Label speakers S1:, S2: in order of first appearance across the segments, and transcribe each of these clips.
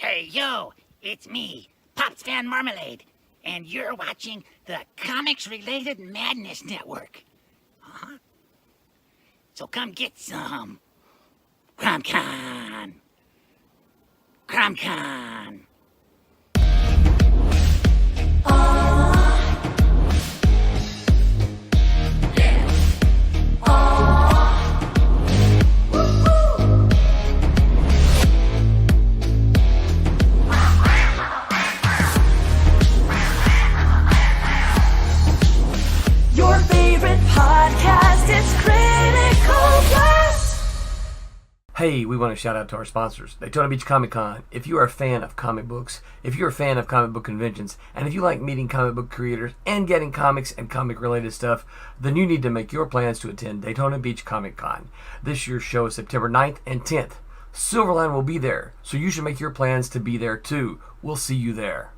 S1: Hey, yo, it's me, Pops Van Marmalade, and you're watching the Comics-Related Madness Network. Huh? So come get some. CromCon. CromCon.
S2: Your favorite podcast is Critical Blast.
S3: Hey, we want to shout out to our sponsors, Daytona Beach Comic Con. If you are a fan of comic books, if you're a fan of comic book conventions, and if you like meeting comic book creators and getting comics and comic-related stuff, then you need to make your plans to attend Daytona Beach Comic Con. This year's show is September 9th and 10th. Silverline will be there, so you should make your plans to be there too. We'll see you there.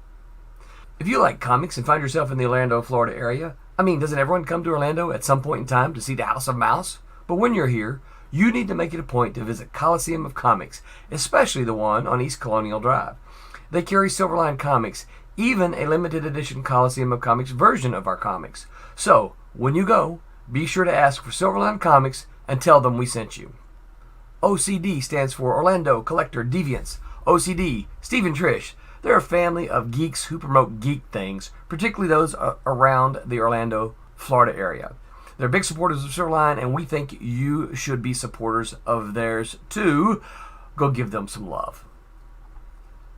S3: If you like comics and find yourself in the Orlando, Florida area, doesn't everyone come to Orlando at some point in time to see the House of Mouse? But when you're here, you need to make it a point to visit Coliseum of Comics, especially the one on East Colonial Drive. They carry Silverline comics, even a limited edition Coliseum of Comics version of our comics. So, when you go, be sure to ask for Silverline Comics and tell them we sent you. OCD stands for Orlando Collector Deviants. OCD, Steve and Trish. They're a family of geeks who promote geek things, particularly those around the Orlando, Florida area. They're big supporters of Silverline, and we think you should be supporters of theirs too. Go give them some love.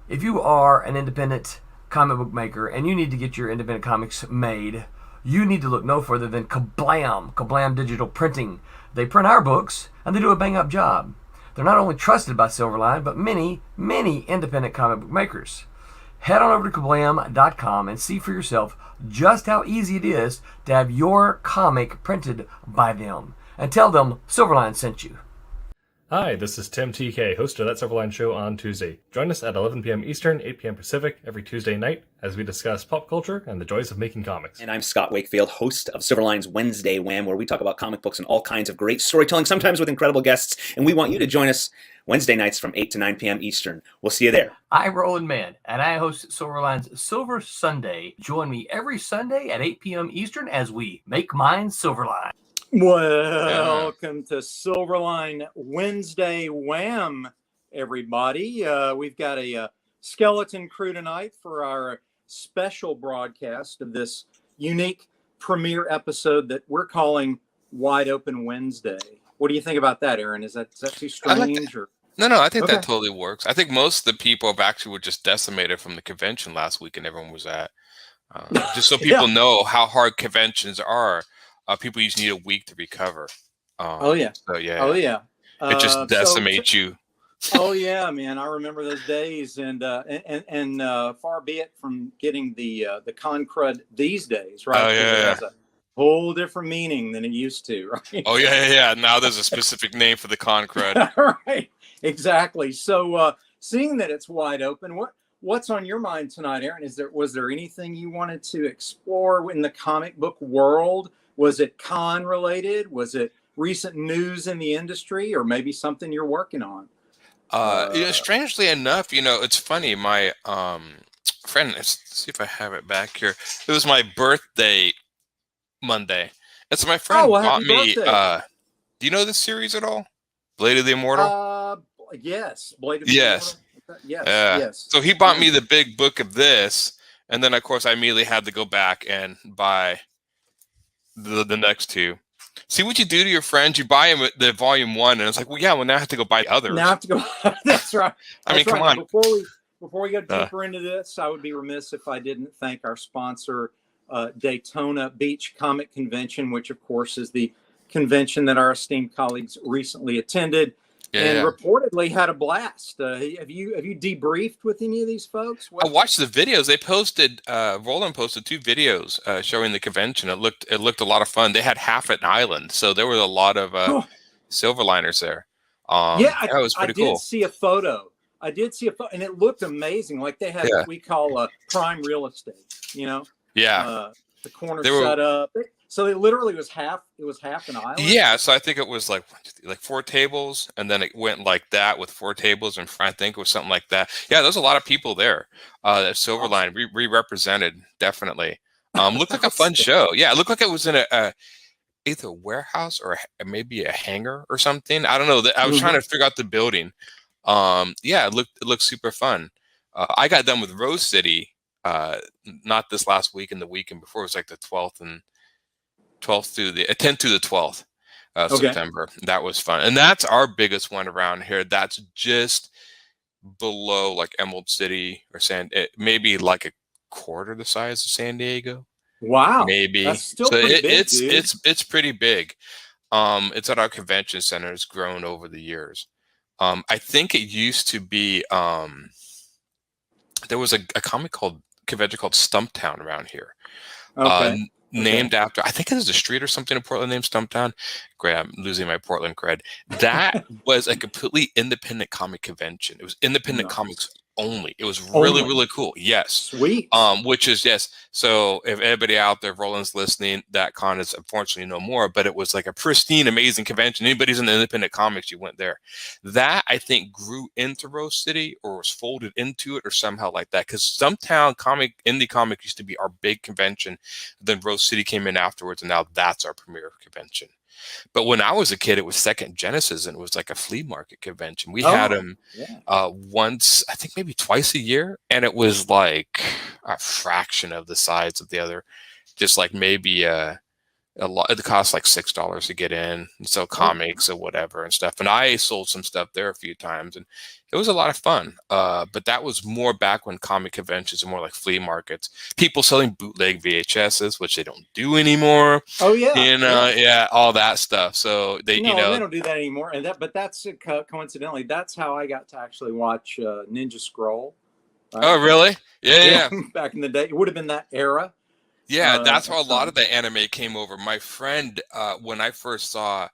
S3: If you are an independent comic book maker and you need to get your independent comics made, you need to look no further than Kablam Digital Printing. They print our books, and they do a bang-up job. They're not only trusted by Silverline, but many, many independent comic book makers. Head on over to kablam.com and see for yourself just how easy it is to have your comic printed by them. And tell them Silverline sent you.
S4: Hi, this is Tim TK, host of That Silverline Show on Tuesday. Join us at 11 p.m. Eastern, 8 p.m. Pacific every Tuesday night as we discuss pop culture and the joys of making comics.
S5: And I'm Scott Wakefield, host of Silverline's Wednesday Wham, where we talk about comic books and all kinds of great storytelling, sometimes with incredible guests. And we want you to join us Wednesday nights from 8 to 9 p.m. Eastern. We'll see you there.
S3: I'm Roland Mann, and I host Silverline's Silver Sunday. Join me every Sunday at 8 p.m. Eastern as we make mine Silverline.
S6: Welcome to Silverline Wednesday Wham, everybody. We've got a skeleton crew tonight for our special broadcast of this unique premiere episode that we're calling Wide Open Wednesday. What do you think about that, Aaron? Is that too strange?
S7: No, I think that totally works. I think most of the people were just decimated from the convention last week and everyone was at. Just so people know how hard conventions are. People usually need a week to recover. It just decimates you.
S6: Oh yeah, man! I remember those days, and far be it from getting the con crud these days, right?
S7: Oh yeah,
S6: it has a whole different meaning than it used to, right?
S7: Oh yeah. Now there's a specific name for the con crud.
S6: Right, exactly. So, seeing that it's wide open, what's on your mind tonight, Aaron? Was there anything you wanted to explore in the comic book world? Was it con related? Was it recent news in the industry, or maybe something you're working on?
S7: Strangely enough, it's funny. My friend, let's see if I have it back here. It was my birthday Monday, and so my friend bought me. Do you know this series at all? Blade of the Immortal.
S6: Yes, Blade of the Immortal. Yes.
S7: So he bought me the big book of this, and then of course I immediately had to go back and buy the next two. See what you do to your friends. You buy them the volume 1, and it's like, well, now I have to go buy the others.
S6: Now I have to go. That's right.
S7: Come on.
S6: Before we go deeper into this, I would be remiss if I didn't thank our sponsor, Daytona Beach Comic Convention, which of course is the convention that our esteemed colleagues recently attended. And reportedly had a blast. Have you debriefed with any of these folks?
S7: I watched the videos. They posted. Roland posted 2 videos showing the convention. It looked a lot of fun. They had half an island, so there were a lot of Silverliners there. That was pretty cool.
S6: I did see a photo, and it looked amazing. Like they had what we call prime real estate. The corner set up. So it literally was half. It was half an island.
S7: Yeah, so I think it was like 4 tables, and then it went like that with 4 tables, and I think it was something like that. Yeah, there's a lot of people there. That Silverline re-represented, definitely. Looked like a fun show. Yeah, it looked like it was in either a warehouse or maybe a hangar or something. I don't know. I was trying to figure out the building. Yeah, it looked super fun. I got done with Rose City, not this last week and the weekend before. It was like the 12th and 12th through the 10th to the 12th of September. That was fun, and that's our biggest one around here. That's just below like Emerald City or maybe like a quarter the size of San Diego.
S6: Wow,
S7: maybe.
S6: That's still
S7: So
S6: pretty big,
S7: it's pretty big. It's at our convention center. It's grown over the years. I think it used to be. There was a comic convention called Stumptown around here. Named after, I think it was a street or something in Portland named Stumptown. Great, I'm losing my Portland cred. That was a completely independent comic convention. It was independent comics only. It was really cool. Yes.
S6: Sweet.
S7: Which is, yes. So if anybody out there, Roland's listening, that con is unfortunately no more, but it was like a pristine, amazing convention. Anybody's in the independent comics, you went there. That, I think, grew into Rose City or was folded into it or somehow like that. Because Stumptown indie comic used to be our big convention. Then Rose City came in afterwards, and now that's our premier convention. But when I was a kid, it was Second Genesis, and it was like a flea market convention. We had them once, I think maybe twice a year, and it was like a fraction of the size of the other. Just like maybe a lot. It cost like $6 to get in and sell comics or whatever and stuff. And I sold some stuff there a few times, and it was a lot of fun. But that was more back when comic conventions were more like flea markets. People selling bootleg VHSs, which they don't do anymore.
S6: Oh yeah,
S7: yeah, all that stuff. So they
S6: don't do that anymore. And but that's coincidentally, that's how I got to actually watch Ninja Scroll. Right?
S7: Oh really? Yeah.
S6: Back in the day, it would have been that era.
S7: Yeah, that's how a lot of the anime came over. My friend, when I first saw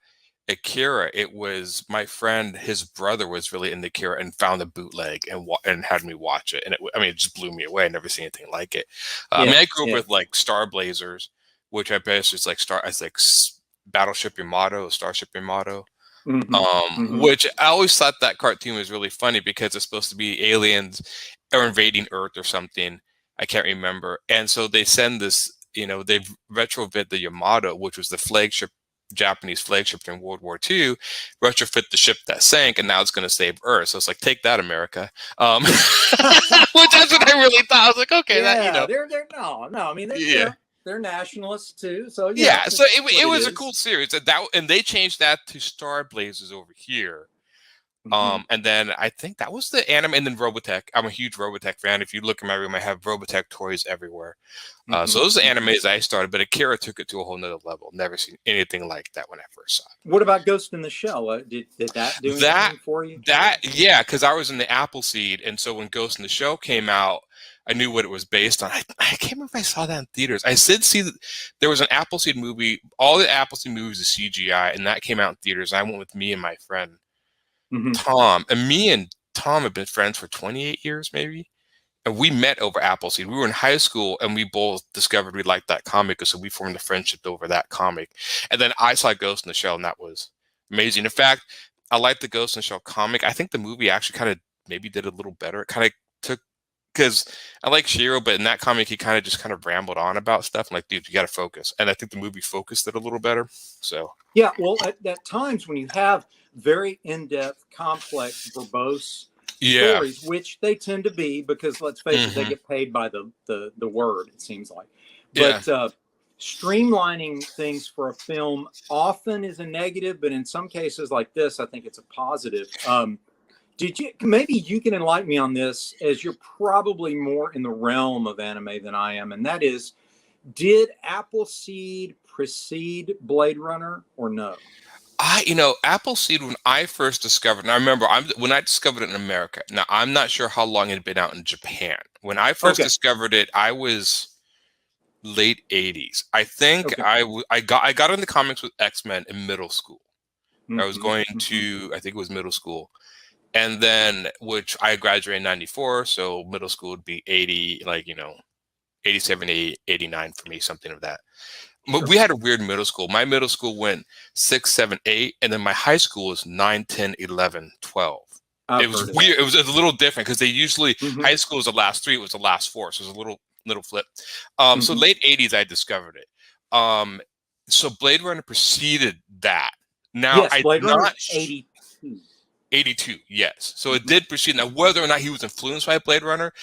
S7: Akira, it was my friend, his brother was really into Akira and found the bootleg and had me watch it. And it just blew me away. I never seen anything like it. I mean, I grew up with like Star Blazers, which I guess is like Battleship Yamato, Starship Yamato. Which I always thought that cartoon was really funny because it's supposed to be aliens or invading Earth or something. I can't remember. And so they send this, they've retrofit the Yamato, which was the Japanese flagship in World War II, retrofit the ship that sank, and now it's going to save Earth. So it's like, take that, America. Which that's what I really thought. I was like, okay,
S6: they're nationalists too. So
S7: so it was a cool series. And they changed that to Star Blazers over here. And then I think that was the anime, and then Robotech. I'm a huge Robotech fan. If you look in my room, I have Robotech toys everywhere. So those are the animes I started, but Akira took it to a whole nother level. Never seen anything like that when I first saw it.
S6: What about Ghost in the Shell? Did that do anything for you?
S7: Because I was in the Appleseed, and so when Ghost in the Shell came out, I knew what it was based on. I can't remember if I saw that in theaters. I did see that there was an Appleseed movie. All the Appleseed movies are CGI, and that came out in theaters. I went with me and my friend. Tom, and me and Tom have been friends for 28 years, maybe. And we met over Appleseed. We were in high school, and we both discovered we liked that comic, so we formed a friendship over that comic. And then I saw Ghost in the Shell, and that was amazing. In fact, I liked the Ghost in the Shell comic. I think the movie actually kind of maybe did a little better. It kind of took, because I like Shiro, but in that comic, he kind of rambled on about stuff. I'm like, dude, you got to focus. And I think the movie focused it a little better. So
S6: yeah, well, at times when you have very in-depth, complex, verbose stories, which they tend to be, because let's face it, they get paid by the word, it seems like. But streamlining things for a film often is a negative, but in some cases like this, I think it's a positive. Maybe you can enlighten me on this, as you're probably more in the realm of anime than I am, and that is, did Appleseed precede Blade Runner or no?
S7: Appleseed, when I first discovered, and I remember when I discovered it in America. Now, I'm not sure how long it had been out in Japan. When I first discovered it, I was late 80s. I think I got into comics with X-Men in middle school. I was going to, I think it was middle school. And then, which I graduated in 94, so middle school would be 80, 87, 89 for me, something of that. But we had a weird middle school. My middle school went 6, 7, 8, and then my high school was 9, 10, 11, 12.
S6: I've
S7: It was
S6: heard of
S7: weird.
S6: that.
S7: It was a little different because they usually
S6: Mhm.
S7: high school was the last 3, it was the last 4, so it was a little flip. So
S6: Mhm.
S7: late 80s, I discovered it. So Blade Runner preceded that. Now
S6: Yes,
S7: I
S6: Blade Runner
S7: not
S6: 82.
S7: 82, yes. So it
S6: Mhm.
S7: did precede. Now whether or not he was influenced by Blade Runner,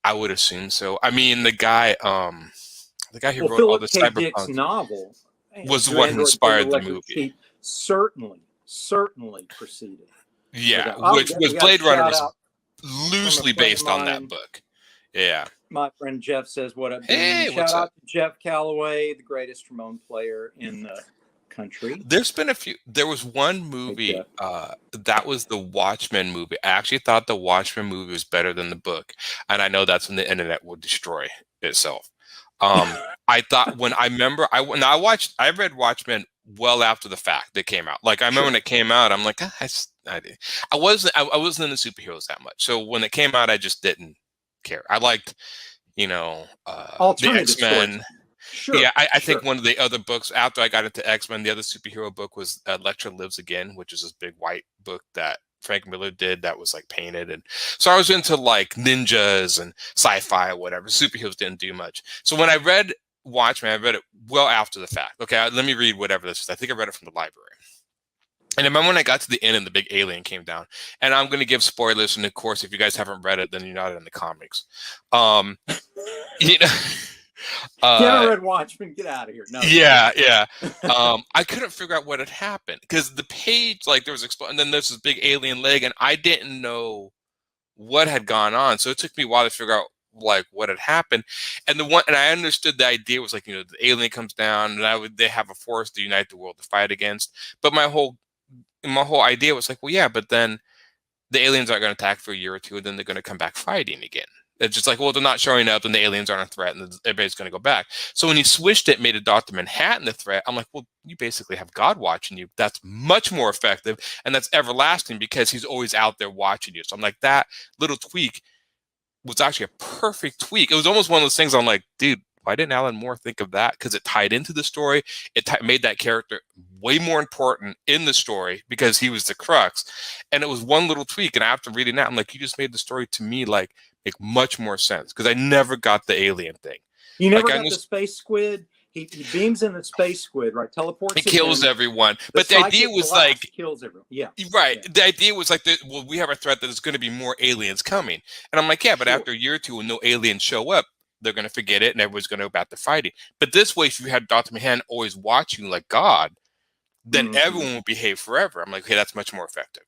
S7: I would assume so. I mean, the guy who
S6: Well,
S7: wrote all the
S6: Philip K. Dick's
S7: cyberpunk
S6: novel,
S7: was the
S6: Your
S7: one who
S6: Android for
S7: inspired the
S6: Electric
S7: movie.
S6: Sheep, certainly proceeded.
S7: Yeah,
S6: Oh,
S7: which
S6: we
S7: was
S6: got a
S7: Blade Runner
S6: shout
S7: was
S6: out
S7: loosely
S6: from a friend
S7: based
S6: of
S7: on that
S6: mine.
S7: book. Yeah.
S6: My friend Jeff says, "What up, dude?"
S7: Hey,
S6: Shout
S7: what's
S6: out
S7: up?
S6: to Jeff Calloway, the greatest trombone player in the country.
S7: There's been a few. There was one
S6: Hey,
S7: movie
S6: Jeff.
S7: that was the Watchmen movie. I actually thought the Watchmen movie was better than the book, and I know that's when the internet will destroy itself. I thought when I read Watchmen well after the fact that came out. Like I remember
S6: Sure.
S7: when it came out, I'm like, I wasn't into superheroes that much. So when it came out, I just didn't care. I liked, the
S6: Alternative
S7: X-Men.
S6: storytelling. Sure.
S7: Yeah, I
S6: sure.
S7: think one of the other books after I got into X-Men, the other superhero book was Elektra Lives Again, which is this big white book that Frank Miller did that was like painted. And so I was into like ninjas and sci-fi or whatever. Superheroes didn't do much. So when I read Watchmen, I read it well after the fact. Okay, let me read whatever this is. I think I read it from the library. And I remember when I got to the end and the big alien came down. And I'm going to give spoilers. And of course, if you guys haven't read it, then you're not in the comics. You know.
S6: If you haven't read Watchmen, get out of here. No.
S7: Yeah. I couldn't figure out what had happened because the page, like, there was and then there's this big alien leg, and I didn't know what had gone on. So it took me a while to figure out like what had happened. And I understood the idea was like, the alien comes down, and they have a force to unite the world to fight against. But my whole idea was like, well, yeah, but then the aliens aren't going to attack for a year or two, and then they're going to come back fighting again. It's just like, well, they're not showing up, and the aliens aren't a threat, and everybody's going to go back. So when he switched it, made a Dr. Manhattan the threat, I'm like, well, you basically have God watching you. That's much more effective, and that's everlasting because he's always out there watching you. So I'm like, that little tweak was actually a perfect tweak. It was almost one of those things I'm like, dude, why didn't Alan Moore think of that? Because it tied into the story. It made that character way more important in the story because he was the crux. And it was one little tweak. And after reading that, I'm like, you just made the story to me like make much more sense because I never got the alien thing.
S6: You never got the space squid. He beams in the space squid, right? Teleports.
S7: It kills everyone. But the idea was like
S6: kills everyone. Yeah.
S7: Right.
S6: Yeah.
S7: The idea was like, we have a threat that there's going to be more aliens coming. And I'm like, yeah, but after a year or two, when no aliens show up, they're going to forget it and everyone's going to go back to fighting. But this way, if you had Dr. Manhattan always watching like God, then everyone will behave forever. I'm like, okay, that's much more effective.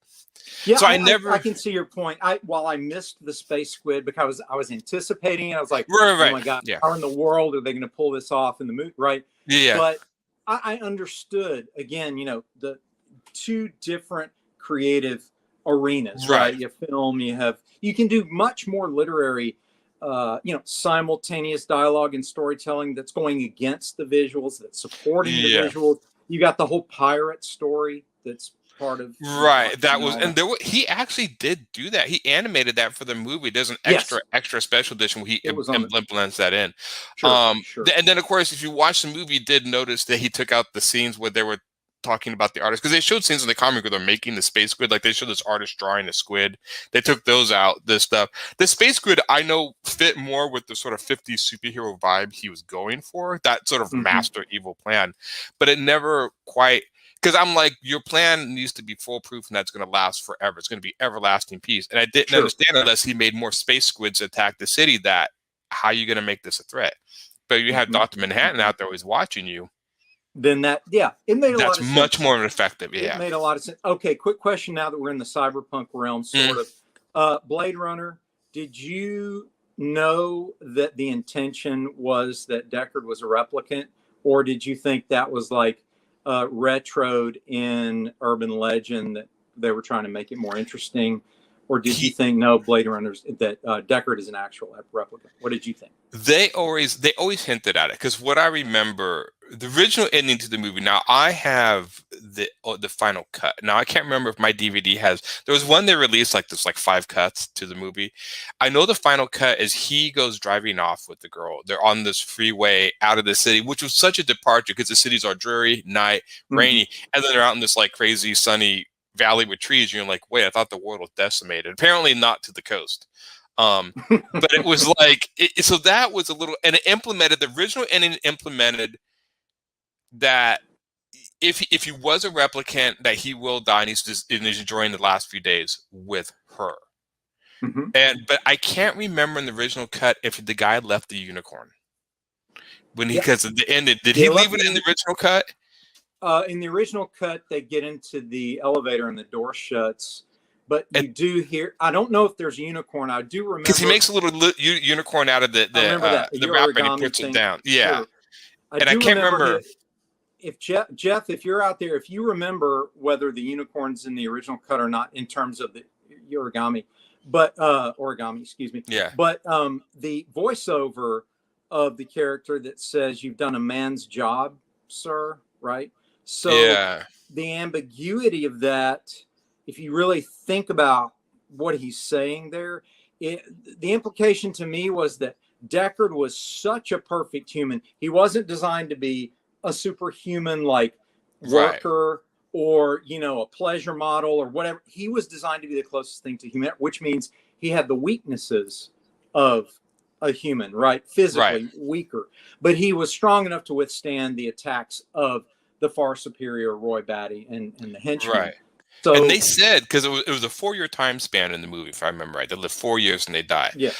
S6: Yeah,
S7: so
S6: I can see your point. While I missed the space squid because I was anticipating it, I was like,
S7: right.
S6: Oh my God,
S7: yeah.
S6: How in the world are they going to pull this off in the movie? Right.
S7: Yeah.
S6: But I understood again, the two different creative arenas, right? You film, you can do much more literary, simultaneous dialogue and storytelling that's going against the visuals, that's supporting the visuals. You got the whole pirate story that's part of
S7: that was, and he actually did do that. He animated that for the movie. There's an extra special edition where he implements that in.
S6: Sure.
S7: And then of course, if you watch the movie, you did notice that he took out the scenes where they were talking about the artist, because they showed scenes in the comic where they're making the space squid, like they showed this artist drawing the squid. They took those out. This stuff, the space squid, I know fit more with the sort of 50s superhero vibe he was going for, that sort of master evil plan, but it never quite. Because I'm like, your plan needs to be foolproof and that's going to last forever. It's going to be everlasting peace. And I didn't understand unless he made more space squids attack the city that how are you going to make this a threat? But you have Dr. Manhattan out there always watching you.
S6: Then it made a lot of sense.
S7: That's much more effective. Yeah.
S6: It made a lot of sense. Okay, quick question now that we're in the cyberpunk realm, sort of. Blade Runner, did you know that the intention was that Deckard was a replicant? Or did you think that was like retroed in urban legend that they were trying to make it more interesting? Or did you think, no, Blade Runner's, that Deckard is an actual replicant? What did you think?
S7: They always hinted at it, because what I remember, the original ending to the movie, now I have the final cut. Now I can't remember if my DVD has. There was one they released like there's like 5 cuts to the movie. I know the final cut is he goes driving off with the girl. They're on this freeway out of the city, which was such a departure because the cities are dreary, night, rainy, and then they're out in this like crazy sunny valley with trees. And you're like, wait, I thought the world was decimated. Apparently not to the coast. But it was like so that was a little, and it implemented the original ending, implemented that if he was a replicant, that he will die and he's enjoying the last few days with her. But I can't remember in the original cut if the guy left the unicorn when he, because at the end, did he leave it in the original cut?
S6: In the original cut, they get into the elevator and the door shuts. But you do hear. I don't know if there's a unicorn. I do remember
S7: because he makes a little unicorn out of the wrapper and he puts it down. Yeah,
S6: sure.
S7: I can't remember.
S6: If Jeff, if you're out there, if you remember whether the unicorn's in the original cut or not, in terms of the origami, excuse me.
S7: Yeah.
S6: But the voiceover of the character that says, "You've done a man's job, sir," right? So the ambiguity of that, if you really think about what he's saying there, the implication to me was that Deckard was such a perfect human. He wasn't designed to be a superhuman like worker or, a pleasure model or whatever. He was designed to be the closest thing to human, which means he had the weaknesses of a human, right? Physically weaker, but he was strong enough to withstand the attacks of the far superior Roy Batty and the henchmen.
S7: Right. So, and they said, because it was a 4-year time span in the movie, if I remember right. They lived 4 years and they died.
S6: Yeah.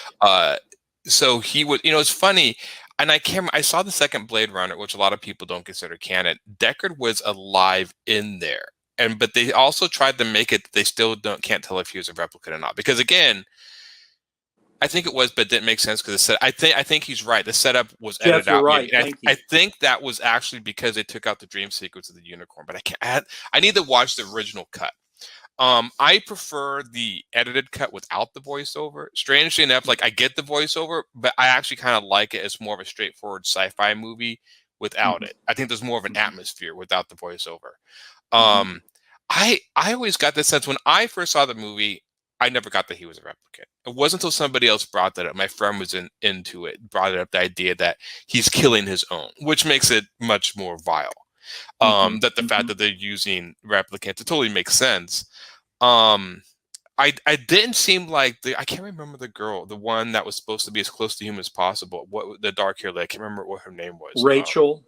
S7: So he would, it's funny, and I saw the second Blade Runner, which a lot of people don't consider canon. Deckard was alive in there, but they also tried to make it. They still can't tell if he was a replicant or not, because again, I think it was, but it didn't make sense because I think he's right. The setup was edited out.
S6: Right.
S7: I think that was actually because they took out the dream sequence of the unicorn. But I need to watch the original cut. I prefer the edited cut without the voiceover. Strangely enough, like I get the voiceover, but I actually kind of like it as more of a straightforward sci-fi movie without it. I think there's more of an atmosphere without the voiceover. I always got the sense when I first saw the movie, I never got that he was a replicant. It wasn't until somebody else brought that up. My friend was into it, brought it up, the idea that he's killing his own, which makes it much more vile. That the fact that they're using replicants, it totally makes sense. I didn't seem like I can't remember the girl, the one that was supposed to be as close to human as possible. What the dark hair lady, I can't remember what her name was.
S6: Rachel.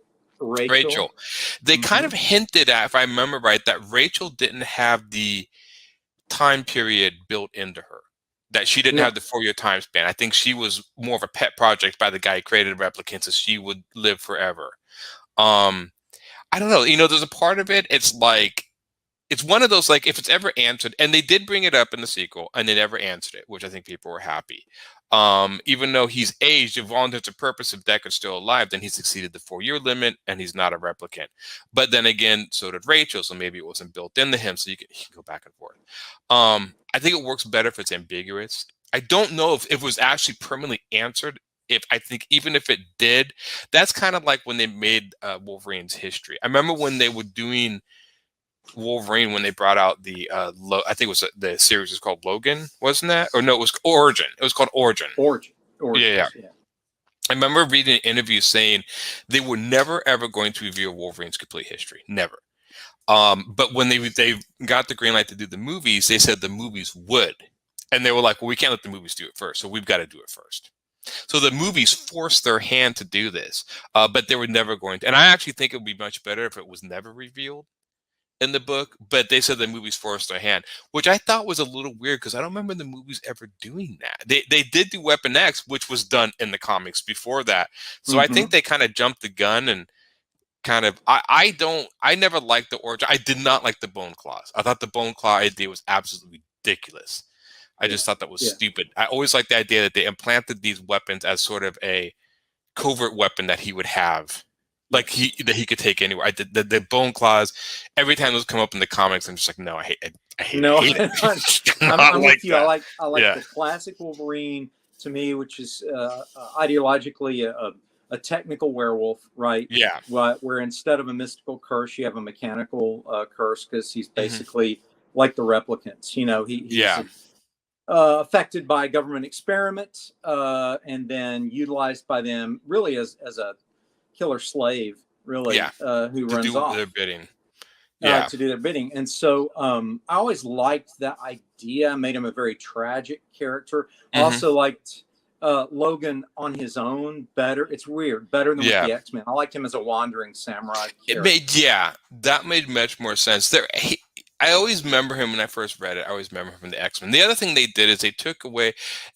S7: They kind of hinted at, if I remember right, that Rachel didn't have the time period built into her, that she didn't have the 4-year time span. I think she was more of a pet project by the guy who created replicants, so she would live forever. I don't know. There's a part of it. It's like, it's one of those, like, if it's ever answered, and they did bring it up in the sequel, and they never answered it, which I think people were happy. Even though he's aged, if all intents and purposes, if Deckard's still alive, then he's exceeded the 4-year limit, and he's not a replicant. But then again, so did Rachel, so maybe it wasn't built into him, so he can go back and forth. I think it works better if it's ambiguous. I don't know if it was actually permanently answered. I think even if it did, that's kind of like when they made Wolverine's history. I remember when they were doing Wolverine, when they brought out the I think it was the series was called Logan, wasn't that? Or no, it was Origin. It was called Origin. Yeah. I remember reading an interview saying they were never ever going to reveal Wolverine's complete history. Never. But when they got the green light to do the movies, they said the movies would. And they were like, well, we can't let the movies do it first, so we've got to do it first. So the movies forced their hand to do this, but they were never going to. And I actually think it would be much better if it was never revealed in the book, but they said the movies forced their hand, which I thought was a little weird because I don't remember the movies ever doing that. They did do Weapon X, which was done in the comics before that. So I think they kind of jumped the gun and kind of, I never liked the origin. I did not like the Bone Claws. I thought the Bone Claw idea was absolutely ridiculous. I just thought that was stupid. I always liked the idea that they implanted these weapons as sort of a covert weapon that he would have, like that he could take anywhere. The Bone Claws, every time those come up in the comics, I'm just like, no, I hate it.
S6: I'm with you. I like the classic Wolverine to me, which is ideologically a a technical werewolf, right?
S7: Yeah.
S6: Where instead of a mystical curse, you have a mechanical curse, because he's
S7: Mhm.
S6: basically like the replicants. You know, he's
S7: Yeah.
S6: affected by government experiment, and then utilized by them really as a killer slave, really,
S7: Yeah.
S6: who
S7: To
S6: runs
S7: do
S6: off
S7: their bidding. Yeah.
S6: to do their bidding. And so I always liked that idea, made him a very tragic character.
S7: Mhm.
S6: Also liked Logan on his own better. It's weird, better than with
S7: Yeah.
S6: the X-Men. I liked him as a wandering samurai
S7: It
S6: character.
S7: that made much more sense. I always remember him when I first read it. I always remember him from the X-Men. The other thing they did is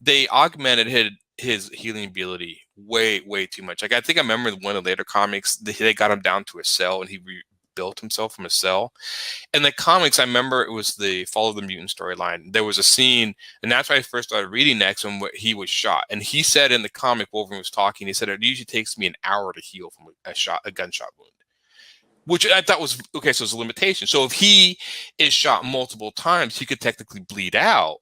S7: they augmented his healing ability way too much. Like, I think I remember one of the later comics, they got him down to a cell and he rebuilt himself from a cell. In the comics, I remember it was the Fall of the Mutant storyline. There was a scene, and that's why I first started reading X-Men, where he was shot. And he said in the comic, Wolverine was talking, he said, it usually takes me an hour to heal from a gunshot wound. Which I thought was, okay, so it's a limitation. So if he is shot multiple times, he could technically bleed out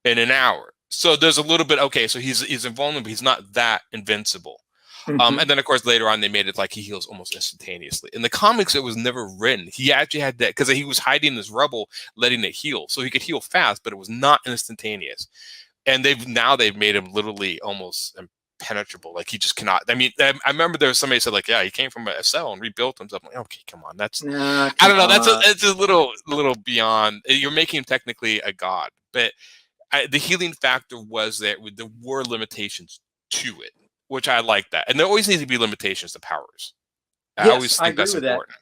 S7: in an hour. So there's a little bit, okay, so he's invulnerable, he's not that invincible.
S6: Mhm.
S7: And then, of course, later on, they made it like he heals almost instantaneously. In the comics, it was never written. He actually had that, because he was hiding this rubble, letting it heal. So he could heal fast, but it was not instantaneous. And they've made him literally almost impenetrable. Like, he just cannot. I mean, I remember there was somebody said, like, yeah, he came from a cell and rebuilt himself. I'm like, okay, come on. That's,
S6: Nah,
S7: I don't know.
S6: come on.
S7: It's a little beyond. You're making him technically a god. But the healing factor was that there were limitations to it, which I like that. And there always needs to be limitations to powers. I
S6: Yes,
S7: always
S6: I
S7: think
S6: agree
S7: that's
S6: with that.
S7: important.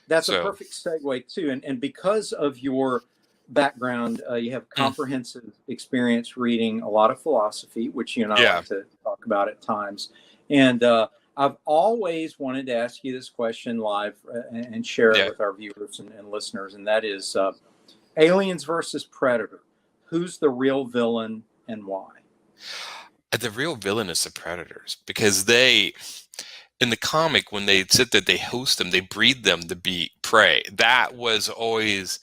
S6: That's a
S7: So,
S6: perfect segue too. And because of your background, you have comprehensive experience reading a lot of philosophy, which you and I
S7: yeah.
S6: like to talk about at times. And I've always wanted to ask you this question live, and share it
S7: Yeah.
S6: with our viewers and listeners. And that is, Aliens versus Predator. Who's the real villain and why?
S7: The real villain is the Predators, because in the comic, when they sit there, they host them, they breed them to be prey. That was always,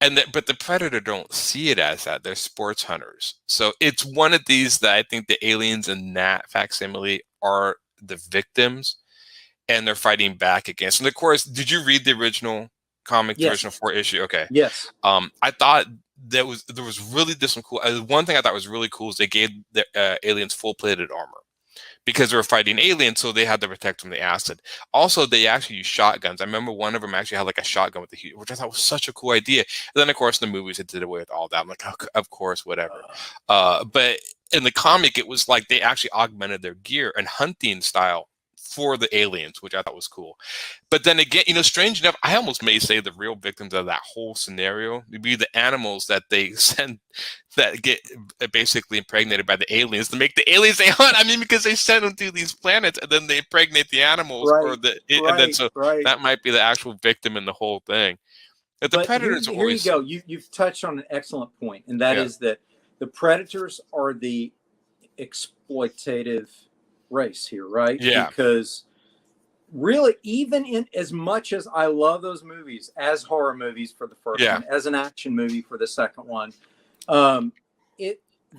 S7: but the Predator don't see it as that. They're sports hunters. So it's one of these that I think the aliens in that facsimile are the victims, and they're fighting back against. And of course, did you read the original comic, the
S6: Yes.
S7: original 4-issue? Okay.
S6: Yes.
S7: I thought there was really this one cool. One thing I thought was really cool is they gave the aliens full plated armor, because they were fighting aliens, so they had to protect from the acid. Also, they actually used shotguns. I remember one of them actually had like a shotgun with the heat, which I thought was such a cool idea. And then, of course, in the movies, it did away with all that. I'm like, oh, of course, whatever. But in the comic, it was like they actually augmented their gear and hunting style for the aliens, which I thought was cool. But then again, strange enough, I almost may say the real victims of that whole scenario would be the animals that they send, that get basically impregnated by the aliens to make the aliens they hunt. I mean, because they send them to these planets and then they impregnate the animals,
S6: Right,
S7: and then so
S6: right.
S7: that might be the actual victim in the whole thing. But the
S6: But
S7: Predators are
S6: here
S7: always,
S6: you go. You've touched on an excellent point, and that is that the Predators are the exploitative race here, right?
S7: Yeah.
S6: Because really, even in as much as I love those movies as horror movies for the first one, as an action movie for the second one,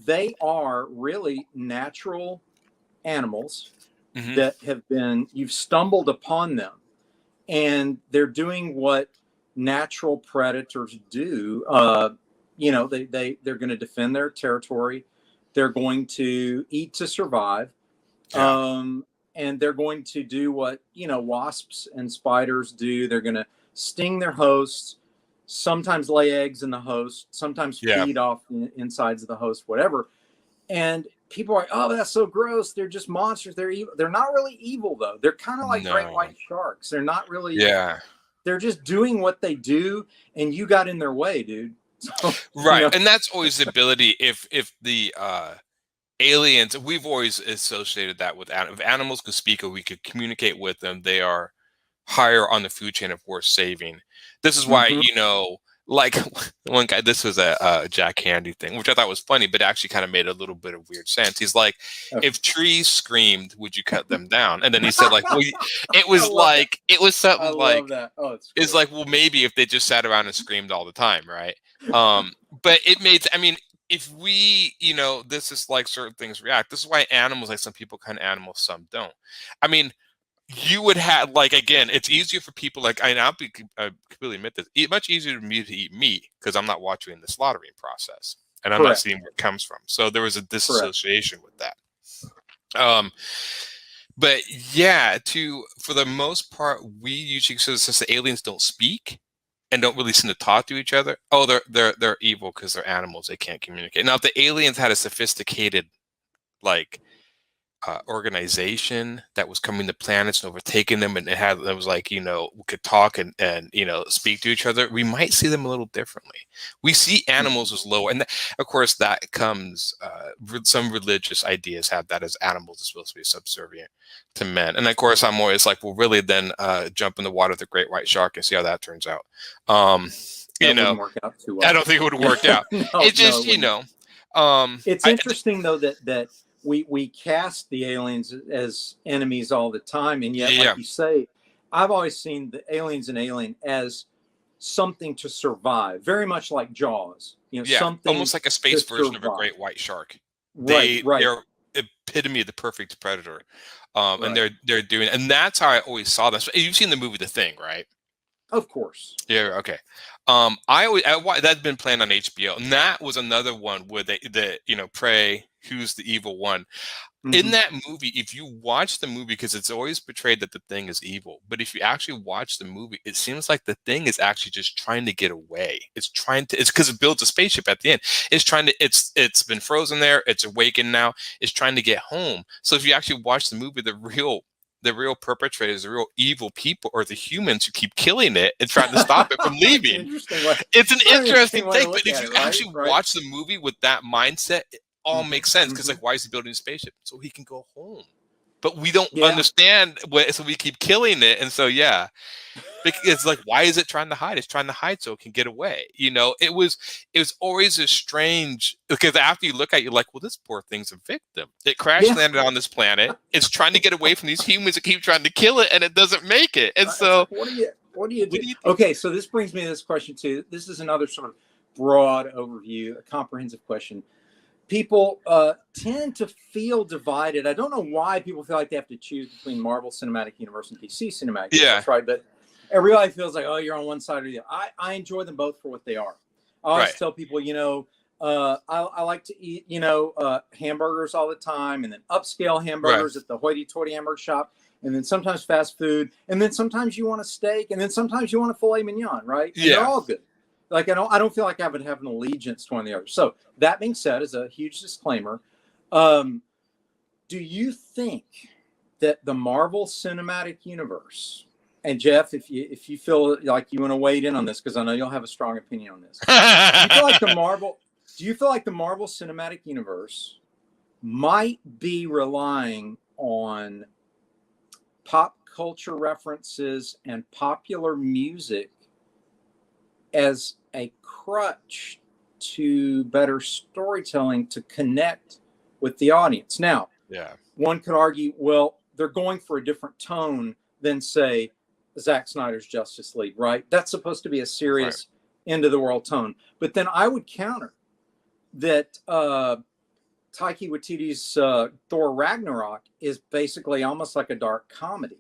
S6: they are really natural animals that have been, you've stumbled upon them, and they're doing what natural predators do. They're going to defend their territory. They're going to eat to survive. And they're going to do what, wasps and spiders do. They're going to sting their hosts, sometimes lay eggs in the host, sometimes feed off the insides of the host, whatever. And people are like, oh, that's so gross. They're just monsters. They're evil. They're not really evil, though. They're kind of like great white sharks. They're not really.
S7: Yeah.
S6: They're just doing what they do, and you got in their way, dude. So,
S7: right. And that's always the ability. If the aliens, we've always associated that with if animals could speak or we could communicate with them, they are higher on the food chain of worth saving. This is why, like one guy, this was a Jack Handy thing, which I thought was funny, but actually kind of made a little bit of weird sense. He's like, if trees screamed, would you cut them down? And then he said, like, well, it was something like, it's like, well, maybe if they just sat around and screamed all the time, right? But it made, if we, this is like certain things react. This is why animals, like some people kind of animals, some don't. I mean, you would have, like, again, it's easier for people like, I completely admit this, much easier for me to eat meat because I'm not watching the slaughtering process and I'm not seeing where it comes from. So there was a disassociation with that. But yeah, for the most part, we usually, so since the aliens don't speak and don't really seem to talk to each other, they're evil because they're animals. They can't communicate. Now, if the aliens had a sophisticated, like, organization that was coming to planets and overtaking them, and it was like, we could talk and speak to each other, we might see them a little differently. We see animals as lower, and of course that comes, some religious ideas have that as animals are supposed to be subservient to men, and of course I'm always like, well, really, then jump in the water with the great white shark and see how that turns out.
S6: Wouldn't work out too well.
S7: I don't think it would work out. It's just
S6: it's interesting though that we cast the aliens as enemies all the time, and yet, like you say, I've always seen the aliens in Alien as something to survive, very much like Jaws. Something
S7: almost like a space version of a great white shark.
S6: Right.
S7: They're epitome of the perfect predator, and they're doing, and that's how I always saw this. You've seen the movie The Thing, right?
S6: Of course.
S7: Yeah. Okay. That's been planned on HBO, and that was another one where Prey, who's the evil one. Mm-hmm. In that movie, if you watch the movie, because it's always portrayed that the Thing is evil, but if you actually watch the movie, it seems like the Thing is actually just trying to get away. It's because it builds a spaceship at the end. It's been frozen there. It's awakened now. It's trying to get home. So if you actually watch the movie, the real perpetrators, the real evil people, are the humans who keep killing it and trying to stop it from leaving. It's an interesting thing, but if you actually watch the movie with that mindset, it all makes sense, because why is he building a spaceship? So he can go home. But we don't understand so we keep killing it, and so it's like, why is it trying to hide? It's trying to hide so it can get away. It was always a strange, because after you look at it, you're like, well, this poor thing's a victim. It crash landed on this planet. It's trying to get away from these humans that keep trying to kill it, and it doesn't make it. And so
S6: what do you do? Okay, so this brings me to this question too. This is another sort of broad overview, a comprehensive question. People tend to feel divided. I don't know why people feel like they have to choose between Marvel Cinematic Universe and DC Cinematic Universe, right? But everybody feels like, oh, you're on one side or the other. I enjoy them both for what they are. I always tell people, I like to eat, hamburgers all the time, and then upscale hamburgers at the hoity-toity hamburger shop, and then sometimes fast food, and then sometimes you want a steak, and then sometimes you want a filet mignon, right? And they're all good. Like, I don't feel like I would have an allegiance to one or the other. So that being said, as a huge disclaimer, do you think that the Marvel Cinematic Universe, and Jeff, if you feel like you want to weigh in on this, because I know you'll have a strong opinion on this, do you feel like the Marvel Cinematic Universe might be relying on pop culture references and popular music as a crutch to better storytelling to connect with the audience? Now, one could argue, well, they're going for a different tone than, say, Zack Snyder's Justice League, right? That's supposed to be a serious end of the world tone. But then I would counter that Taika Waititi's Thor Ragnarok is basically almost like a dark comedy,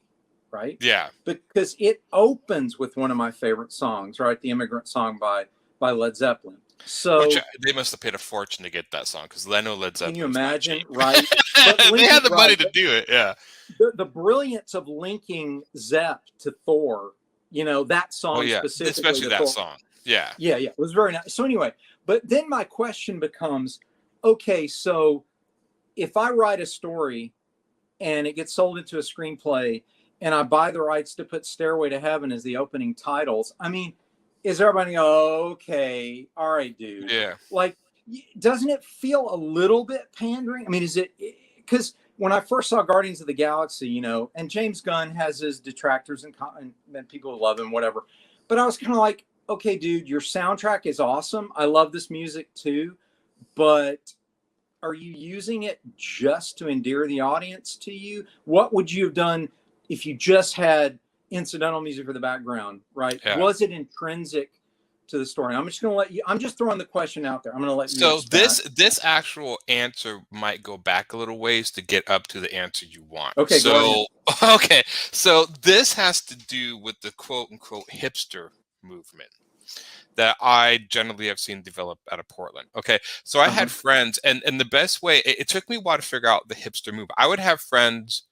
S6: right? Yeah. Because it opens with one of my favorite songs, right? The Immigrant Song by Led Zeppelin. So
S7: they must have paid a fortune to get that song, because I know Led Zeppelin.
S6: Can you imagine, right?
S7: They had the money to do it,
S6: The brilliance of linking Zepp to Thor, that song specifically.
S7: Especially that song. Yeah.
S6: Yeah, it was very nice. So anyway, but then my question becomes, okay, so if I write a story and it gets sold into a screenplay and I buy the rights to put Stairway to Heaven as the opening titles, I mean, is everybody okay, all right, dude? Yeah. Like, doesn't it feel a little bit pandering? I mean, is it, because when I first saw Guardians of the Galaxy, and James Gunn has his detractors and people love him, whatever. But I was kind of like, okay, dude, your soundtrack is awesome. I love this music too. But are you using it just to endear the audience to you? What would you have done if you just had incidental music for the background, right? Yeah. Was it intrinsic to the story. I'm just going to let you. I'm just throwing the question out there. I'm going to let you.
S7: So
S6: expound.
S7: this actual answer might go back a little ways to get up to the answer you want.
S6: Okay,
S7: So okay, so this has to do with the quote unquote hipster movement that I generally have seen develop out of Portland. Okay, so I had friends, and the best way, it took me a while to figure out the hipster move. I would have friends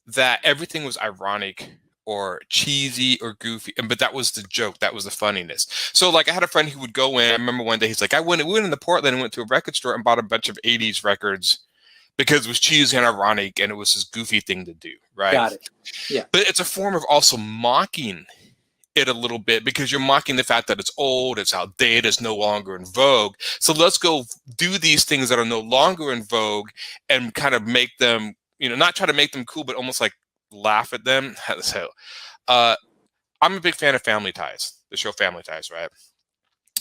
S7: that everything was ironic or cheesy or goofy, but that was the joke, that was the funniness. So like I had a friend who would go in, I remember one day he's like, we went into Portland and went to a record store and bought a bunch of 80s records because it was cheesy and ironic and it was this goofy thing to do, right?
S6: Got it. Yeah.
S7: But it's a form of also mocking it a little bit because you're mocking the fact that it's old, it's outdated, it's no longer in vogue. So let's go do these things that are no longer in vogue and kind of make them, not try to make them cool, but almost like laugh at them. So I'm a big fan of Family Ties, the show Family Ties, right?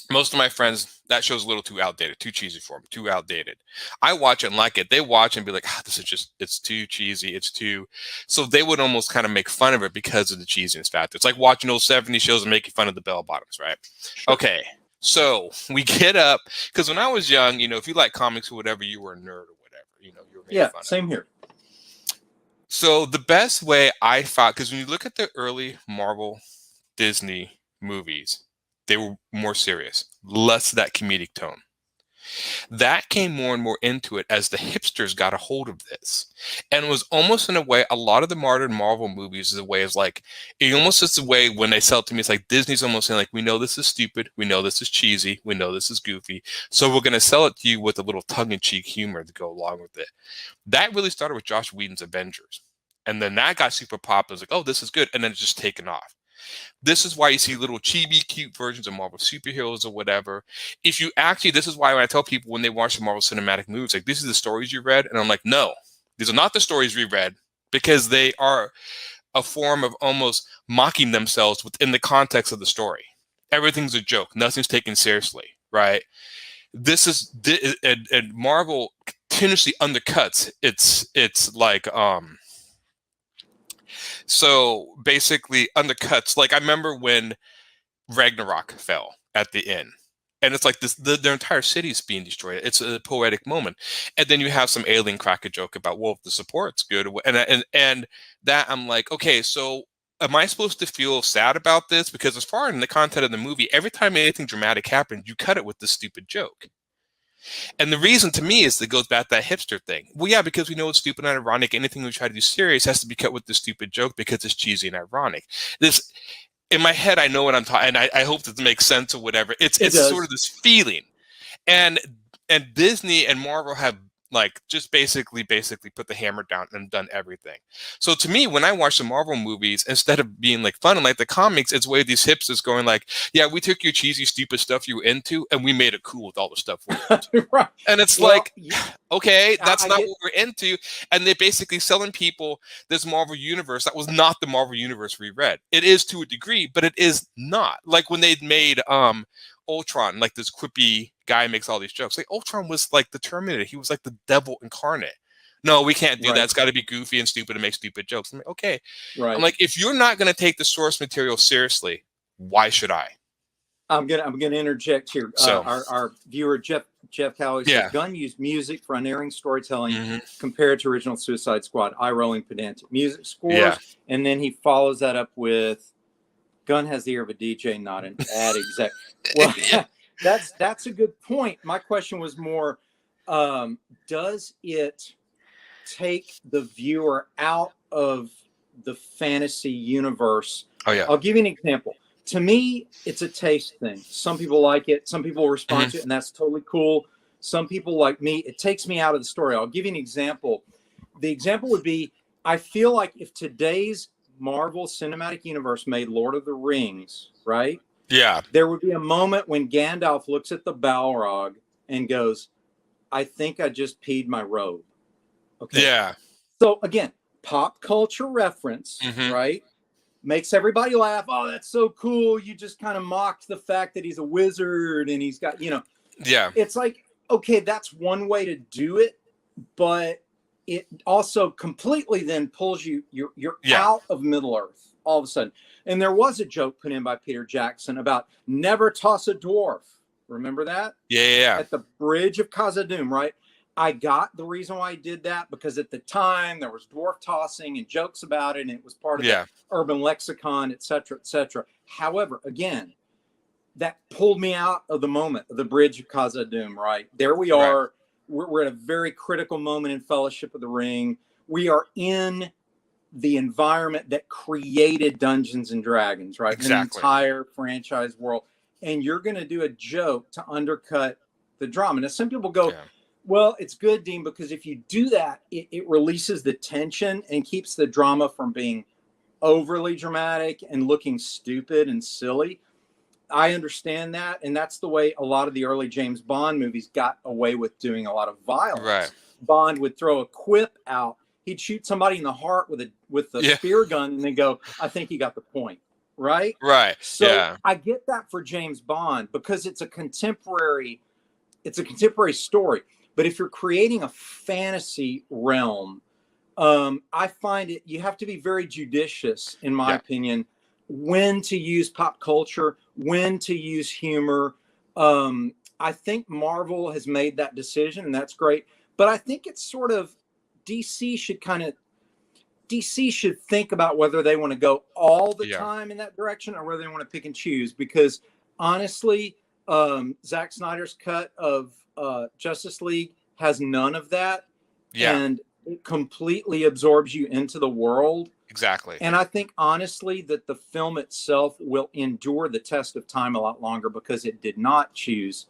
S7: Most of my friends, that show's a little too outdated, too cheesy for them, too outdated. I watch it and like it. They watch and be like, this is just, it's too cheesy. It's too, so they would almost kind of make fun of it because of the cheesiness factor. It's like watching old 70s shows and making fun of the bell bottoms, right? Sure. Okay. So we get up, because when I was young, if you like comics or whatever, you were a nerd or whatever, you were making fun
S6: same
S7: of.
S6: here.
S7: So the best way I thought, because when you look at the early Marvel, Disney movies, they were more serious, less that comedic tone. That came more and more into it as the hipsters got a hold of this. And it was almost in a way, a lot of the modern Marvel movies is a way of like, it almost is a way when they sell it to me, it's like Disney's almost saying like, we know this is stupid, we know this is cheesy, we know this is goofy, so we're going to sell it to you with a little tongue-in-cheek humor to go along with it. That really started with Joss Whedon's Avengers. And then that got super popular. It was like, oh, this is good. And then it's just taken off. This is why you see little chibi cute versions of Marvel superheroes or whatever. If you actually, this is why when I tell people when they watch the Marvel cinematic movies, like, these are the stories you read. And I'm like, no, these are not the stories we read, because they are a form of almost mocking themselves within the context of the story. Everything's a joke. Nothing's taken seriously, right? This is, and Marvel continuously undercuts. It's like, so basically undercuts, like I remember when Ragnarok fell at the end, and it's like this, their entire city is being destroyed. It's a poetic moment. And then you have some alien crack a joke about, well, if the support's good, and that I'm like, okay, so am I supposed to feel sad about this? Because as far in the content of the movie, every time anything dramatic happens, you cut it with this stupid joke. And the reason to me is that it goes back to that hipster thing. Well, yeah, because we know it's stupid and ironic. Anything we try to do serious has to be cut with this stupid joke because it's cheesy and ironic. This, in my head, I know what I'm talking, and I hope that it makes sense or whatever. It's sort of this feeling. And Disney and Marvel have like just basically put the hammer down and done everything. So to me, when I watch the Marvel movies, instead of being like fun and like the comics, it's way these hipsters going like, yeah, we took your cheesy, stupid stuff you were into and we made it cool with all the stuff we're into.
S6: Right.
S7: And it's okay, that's not what we're into. And they're basically selling people this Marvel universe that was not the Marvel universe we read. It is to a degree, but it is not. Like when they made Ultron, like this quippy guy makes all these jokes. Like Ultron was like the Terminator. He was like the devil incarnate. No, we can't do that. It's got to be goofy and stupid and make stupid jokes. I'm like, okay. Right. I'm like, if you're not going to take the source material seriously, why should I?
S6: I'm gonna interject here. So, our viewer Jeff Calloway says, Gunn used music for unerring storytelling compared to original Suicide Squad. Eye-rolling pedantic music scores, and then he follows that up with, Gunn has the ear of a DJ, not an ad exec. Well, that's a good point. My question was more, does it take the viewer out of the fantasy universe? Oh yeah. I'll give you an example. To me, it's a taste thing. Some people like it. Some people respond to it, and that's totally cool. Some people, like me, it takes me out of the story. I'll give you an example. The example would be, I feel like if today's Marvel Cinematic Universe made Lord of the Rings, right? Yeah. There would be a moment when Gandalf looks at the Balrog and goes, I think I just peed my robe. Okay. Yeah. So again, pop culture reference, right? Makes everybody laugh. Oh, that's so cool. You just kind of mocked the fact that he's a wizard and he's got, Yeah. It's like, okay, that's one way to do it, but it also completely then pulls you're out of Middle Earth all of a sudden. And there was a joke put in by Peter Jackson about never toss a dwarf. Remember that?
S7: Yeah.
S6: At the bridge of Khazad-dûm, right? I got the reason why he did that, because at the time there was dwarf tossing and jokes about it, and it was part of the urban lexicon, et cetera, et cetera. However, again, that pulled me out of the moment of the bridge of Khazad-dûm, right? There we are. Right. We're at a very critical moment in Fellowship of the Ring. We are in the environment that created Dungeons and Dragons, right?
S7: Exactly.
S6: An entire franchise world. And you're going to do a joke to undercut the drama. Now, some people go, well, it's good, Dean, because if you do that, it releases the tension and keeps the drama from being overly dramatic and looking stupid and silly. I understand that. And that's the way a lot of the early James Bond movies got away with doing a lot of violence.
S7: Right.
S6: Bond would throw a quip out. He'd shoot somebody in the heart with a spear gun and then go, I think he got the point. Right.
S7: Right.
S6: So I get that for James Bond because it's a contemporary story. But if you're creating a fantasy realm, I find you have to be very judicious, in my opinion, when to use pop culture, when to use humor. I think Marvel has made that decision, and that's great. But I think it's sort of DC should think about whether they want to go all the time in that direction or whether they want to pick and choose. Because honestly, Zack Snyder's cut of Justice League has none of that. And it completely absorbs you into the world.
S7: Exactly.
S6: And I think honestly that the film itself will endure the test of time a lot longer because it did not choose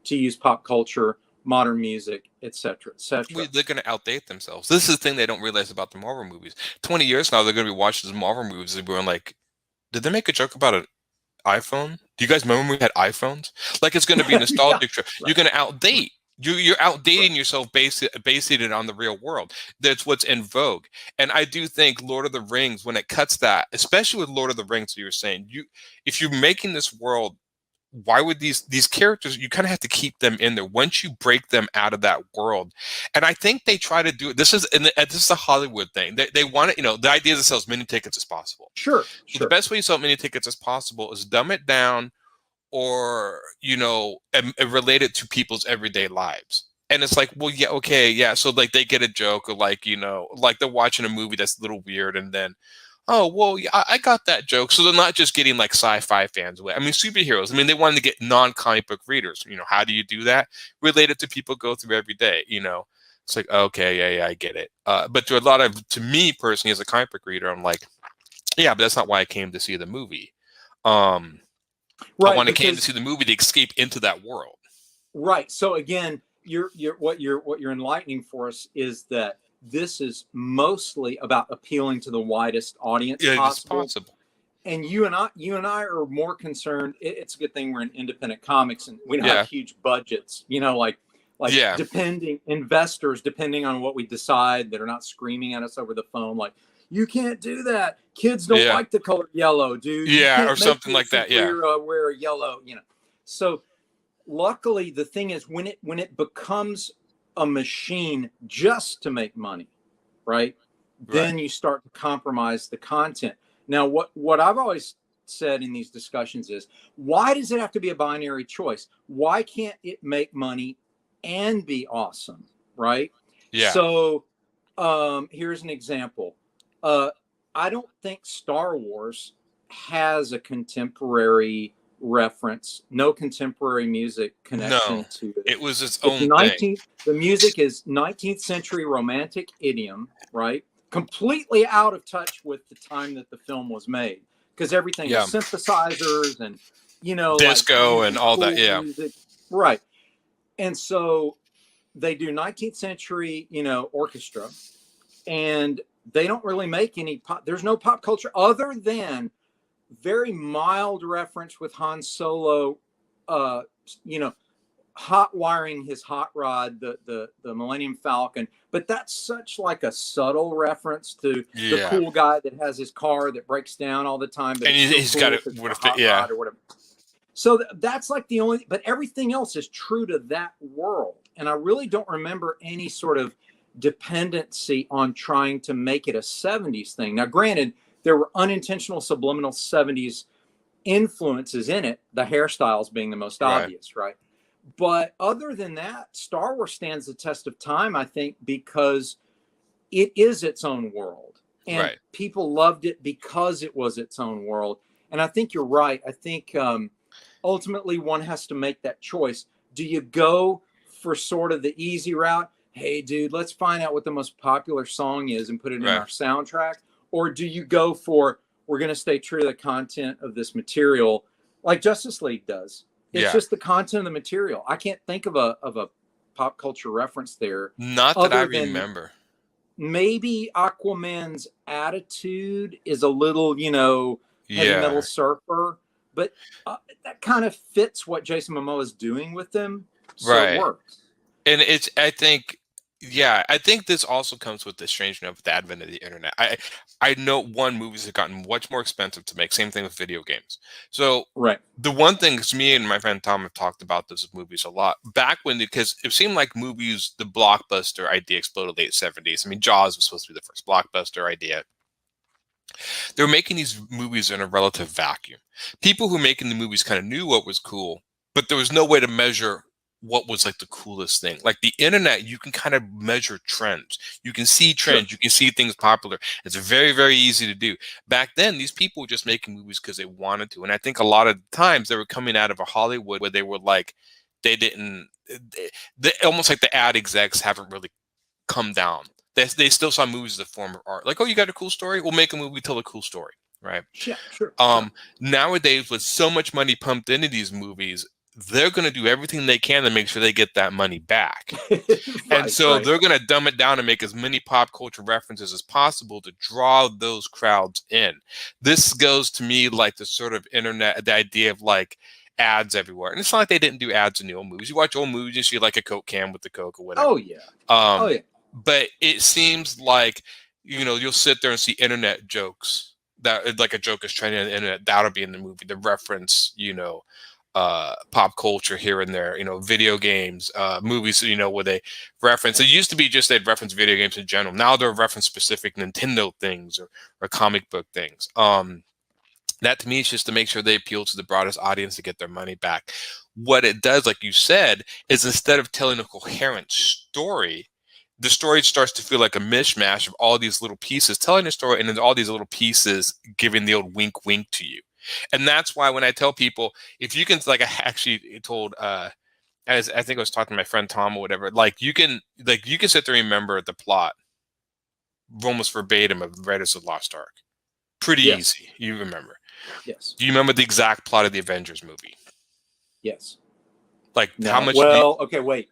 S6: to use pop culture, modern music, etc., etc.
S7: They're going to outdate themselves. This is the thing they don't realize about the Marvel movies. 20 years now, they're going to be watching the Marvel movies and going like, did they make a joke about an iPhone? Do you guys remember when we had iPhones? Like, it's going to be a nostalgic trip. You're going to outdate. You're outdating yourself basing it on the real world. That's what's in vogue. And I do think Lord of the Rings, when it cuts that, especially with Lord of the Rings, you were saying, if you're making this world, why would these characters, you kind of have to keep them in there once you break them out of that world. And I think they try to do it. This is a Hollywood thing. They want it, the idea is to sell as many tickets as possible.
S6: Sure.
S7: So the best way to sell many tickets as possible is dumb it down or, and relate it to people's everyday lives. And it's like, well, yeah, okay, yeah. So like they get a joke or like, like they're watching a movie that's a little weird and then, oh, well, yeah, I got that joke. So they're not just getting like sci-fi fans away. I mean, superheroes, they wanted to get non-comic book readers. How do you do that? Relate it to people go through every day, It's like, okay, yeah, I get it. But to me personally as a comic book reader, I'm like, yeah, but that's not why I came to see the movie. I came to see the movie to escape into that world. Right.
S6: So again, what you're enlightening for us is that this is mostly about appealing to the widest audience possible. And you and I are more concerned. It's a good thing we're in independent comics and we don't have huge budgets, depending on what we decide that are not screaming at us over the phone. Like, you can't do that. Kids don't like the color yellow, dude.
S7: Yeah. Or something like that. Yeah.
S6: Wear yellow, So luckily the thing is when it becomes a machine just to make money, right? Then you start to compromise the content. Now, what I've always said in these discussions is, why does it have to be a binary choice? Why can't it make money and be awesome, right?
S7: Yeah.
S6: So here's an example. I don't think Star Wars has a contemporary reference, no contemporary music connection to it.
S7: It was its own thing.
S6: The music is 19th century romantic idiom, right? Completely out of touch with the time that the film was made, because everything is synthesizers and
S7: disco and all that. Yeah,
S6: music. Right. And so they do 19th century, orchestra, and they don't really make any pop. There's no pop culture other than very mild reference with Han Solo, hot wiring his hot rod, the Millennium Falcon. But that's such like a subtle reference to the cool guy that has his car that breaks down all the time. But
S7: and he's got it. Or
S6: whatever. So that's like the only. But everything else is true to that world, and I really don't remember any sort of dependency on trying to make it a 70s thing. Now, granted, there were unintentional subliminal 70s influences in it, the hairstyles being the most obvious, right? But other than that, Star Wars stands the test of time, I think, because it is its own world. And people loved it because it was its own world. And I think you're right. I think ultimately one has to make that choice. Do you go for sort of the easy route? Hey, dude, let's find out what the most popular song is and put it in our soundtrack. Or do you go for, we're going to stay true to the content of this material like Justice League does? It's just the content of the material. I can't think of a pop culture reference there.
S7: Not that I remember.
S6: Maybe Aquaman's attitude is a little, heavy metal surfer, but that kind of fits what Jason Momoa is doing with them. So it works.
S7: And I think this also comes with the strange enough with the advent of the internet. I know movies have gotten much more expensive to make. Same thing with video games. So the one thing, because me and my friend Tom have talked about this with movies a lot back when, because it seemed like movies, the blockbuster idea exploded late 70s. I mean, Jaws was supposed to be the first blockbuster idea. They were making these movies in a relative vacuum. People who were making the movies kind of knew what was cool, but there was no way to measure what was like the coolest thing. Like the internet, you can kind of measure trends. You can see trends. You can see things popular. It's very, very easy to do. Back then, these people were just making movies because they wanted to. And I think a lot of times they were coming out of a Hollywood where they were like, they almost like the ad execs haven't really come down. They still saw movies as a form of art. Like, oh, you got a cool story? We'll make a movie, tell a cool story. Right.
S6: Yeah, sure.
S7: Nowadays, with so much money pumped into these movies, they're going to do everything they can to make sure they get that money back. And so they're going to dumb it down and make as many pop culture references as possible to draw those crowds in. This goes to me like the sort of internet, the idea of like ads everywhere. And it's not like they didn't do ads in the old movies. You watch old movies, you see like a Coke can with the Coke or whatever.
S6: Oh, yeah.
S7: But it seems like, you'll sit there and see internet jokes that like a joke is trending on the internet. That'll be in the movie. The reference, pop culture here and there, video games, movies, where they reference. It used to be just they'd reference video games in general. Now they're reference specific Nintendo things or comic book things. That to me is just to make sure they appeal to the broadest audience to get their money back. What it does, like you said, is instead of telling a coherent story, the story starts to feel like a mishmash of all these little pieces, telling a story, and then all these little pieces giving the old wink, wink to you. And that's why when I tell people, if you can, like I actually told, as I think I was talking to my friend Tom or whatever, you can sit there and remember the plot almost verbatim of Raiders of the Lost Ark. Pretty easy. You remember.
S6: Yes.
S7: Do you remember the exact plot of the Avengers movie?
S6: Yes.
S7: How much?
S6: Well, okay, wait.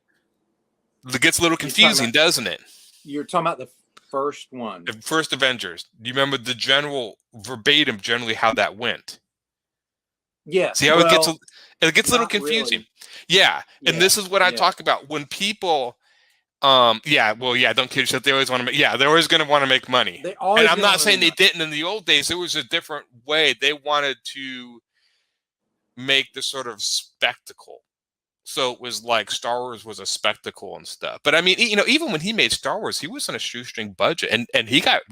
S7: It gets a little confusing, doesn't it?
S6: You're talking about the first one.
S7: The first Avengers. Do you remember the generally how that went?
S6: Yeah.
S7: See how it gets a little confusing. Really. Yeah. And this is what I talk about. When people don't kid yourself, they always want to make they're always gonna want to make money. And I'm not saying they didn't in the old days. There was a different way. They wanted to make the sort of spectacle. So it was like Star Wars was a spectacle and stuff. But I mean, even when he made Star Wars, he was on a shoestring budget and he got,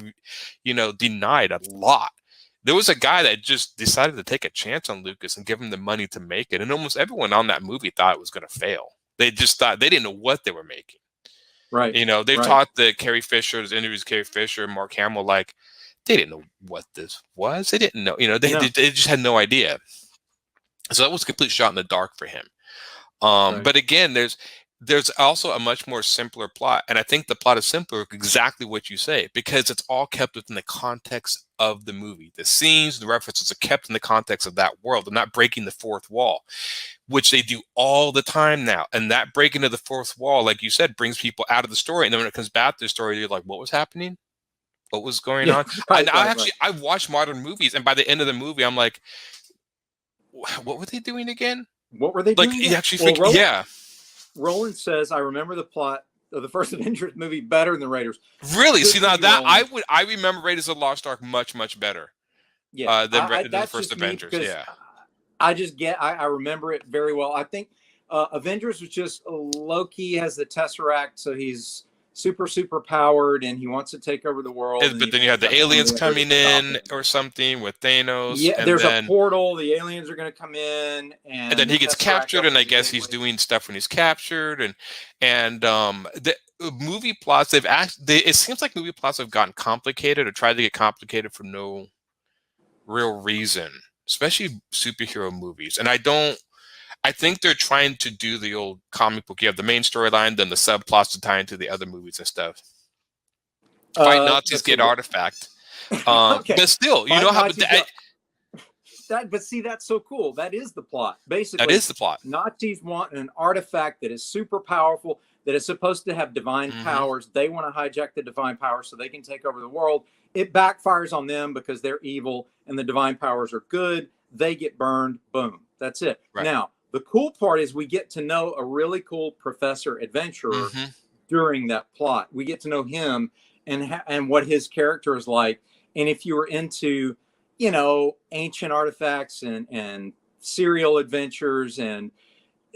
S7: denied a lot. There was a guy that just decided to take a chance on Lucas and give him the money to make it. And almost everyone on that movie thought it was going to fail. They just thought they didn't know what they were making.
S6: Right.
S7: They've taught the Carrie Fisher, there's interviews with Carrie Fisher and Mark Hamill, like they didn't know what this was. They didn't know, they just had no idea. So that was a complete shot in the dark for him. But again, there's also a much more simpler plot. And I think the plot is simpler, exactly what you say, because it's all kept within the context of the movie. The scenes, the references are kept in the context of that world. They're not breaking the fourth wall, which they do all the time now. And that breaking of the fourth wall, like you said, brings people out of the story. And then when it comes back to the story, you're like, what was happening? What was going on? I've watched modern movies. And by the end of the movie, I'm like, what were they doing again?
S6: What were they doing?
S7: You actually think,
S6: Roland says, I remember the plot of the first Avengers movie better than the Raiders.
S7: Really? See, now that I remember Raiders of the Lost Ark much, much better.
S6: Yeah.
S7: Than the first Avengers. Yeah.
S6: I remember it very well. I think Avengers was just Loki has the Tesseract, so he's super powered, and he wants to take over the world.
S7: But then you have the aliens coming in or something with Thanos.
S6: Yeah,
S7: and
S6: there's
S7: then,
S6: a portal. The aliens are going to come in,
S7: and then he gets captured, and I guess he's doing stuff when he's captured, and the movie plots it seems like movie plots have gotten complicated or tried to get complicated for no real reason, especially superhero movies. And I think they're trying to do the old comic book. You have the main storyline, then the subplots to tie into the other movies and stuff. Fight Nazis, get artifact.
S6: Okay.
S7: But still, you know how
S6: but see, that's so cool. That is the plot. Basically,
S7: that is the plot.
S6: Nazis want an artifact that is super powerful, that is supposed to have divine powers. They want to hijack the divine powers so they can take over the world. It backfires on them because they're evil and the divine powers are good. They get burned. Boom. That's it.
S7: Right.
S6: Now, the cool part is we get to know a really cool professor adventurer during that plot. We get to know him and what his character is like. And if you were into, ancient artifacts and serial adventures and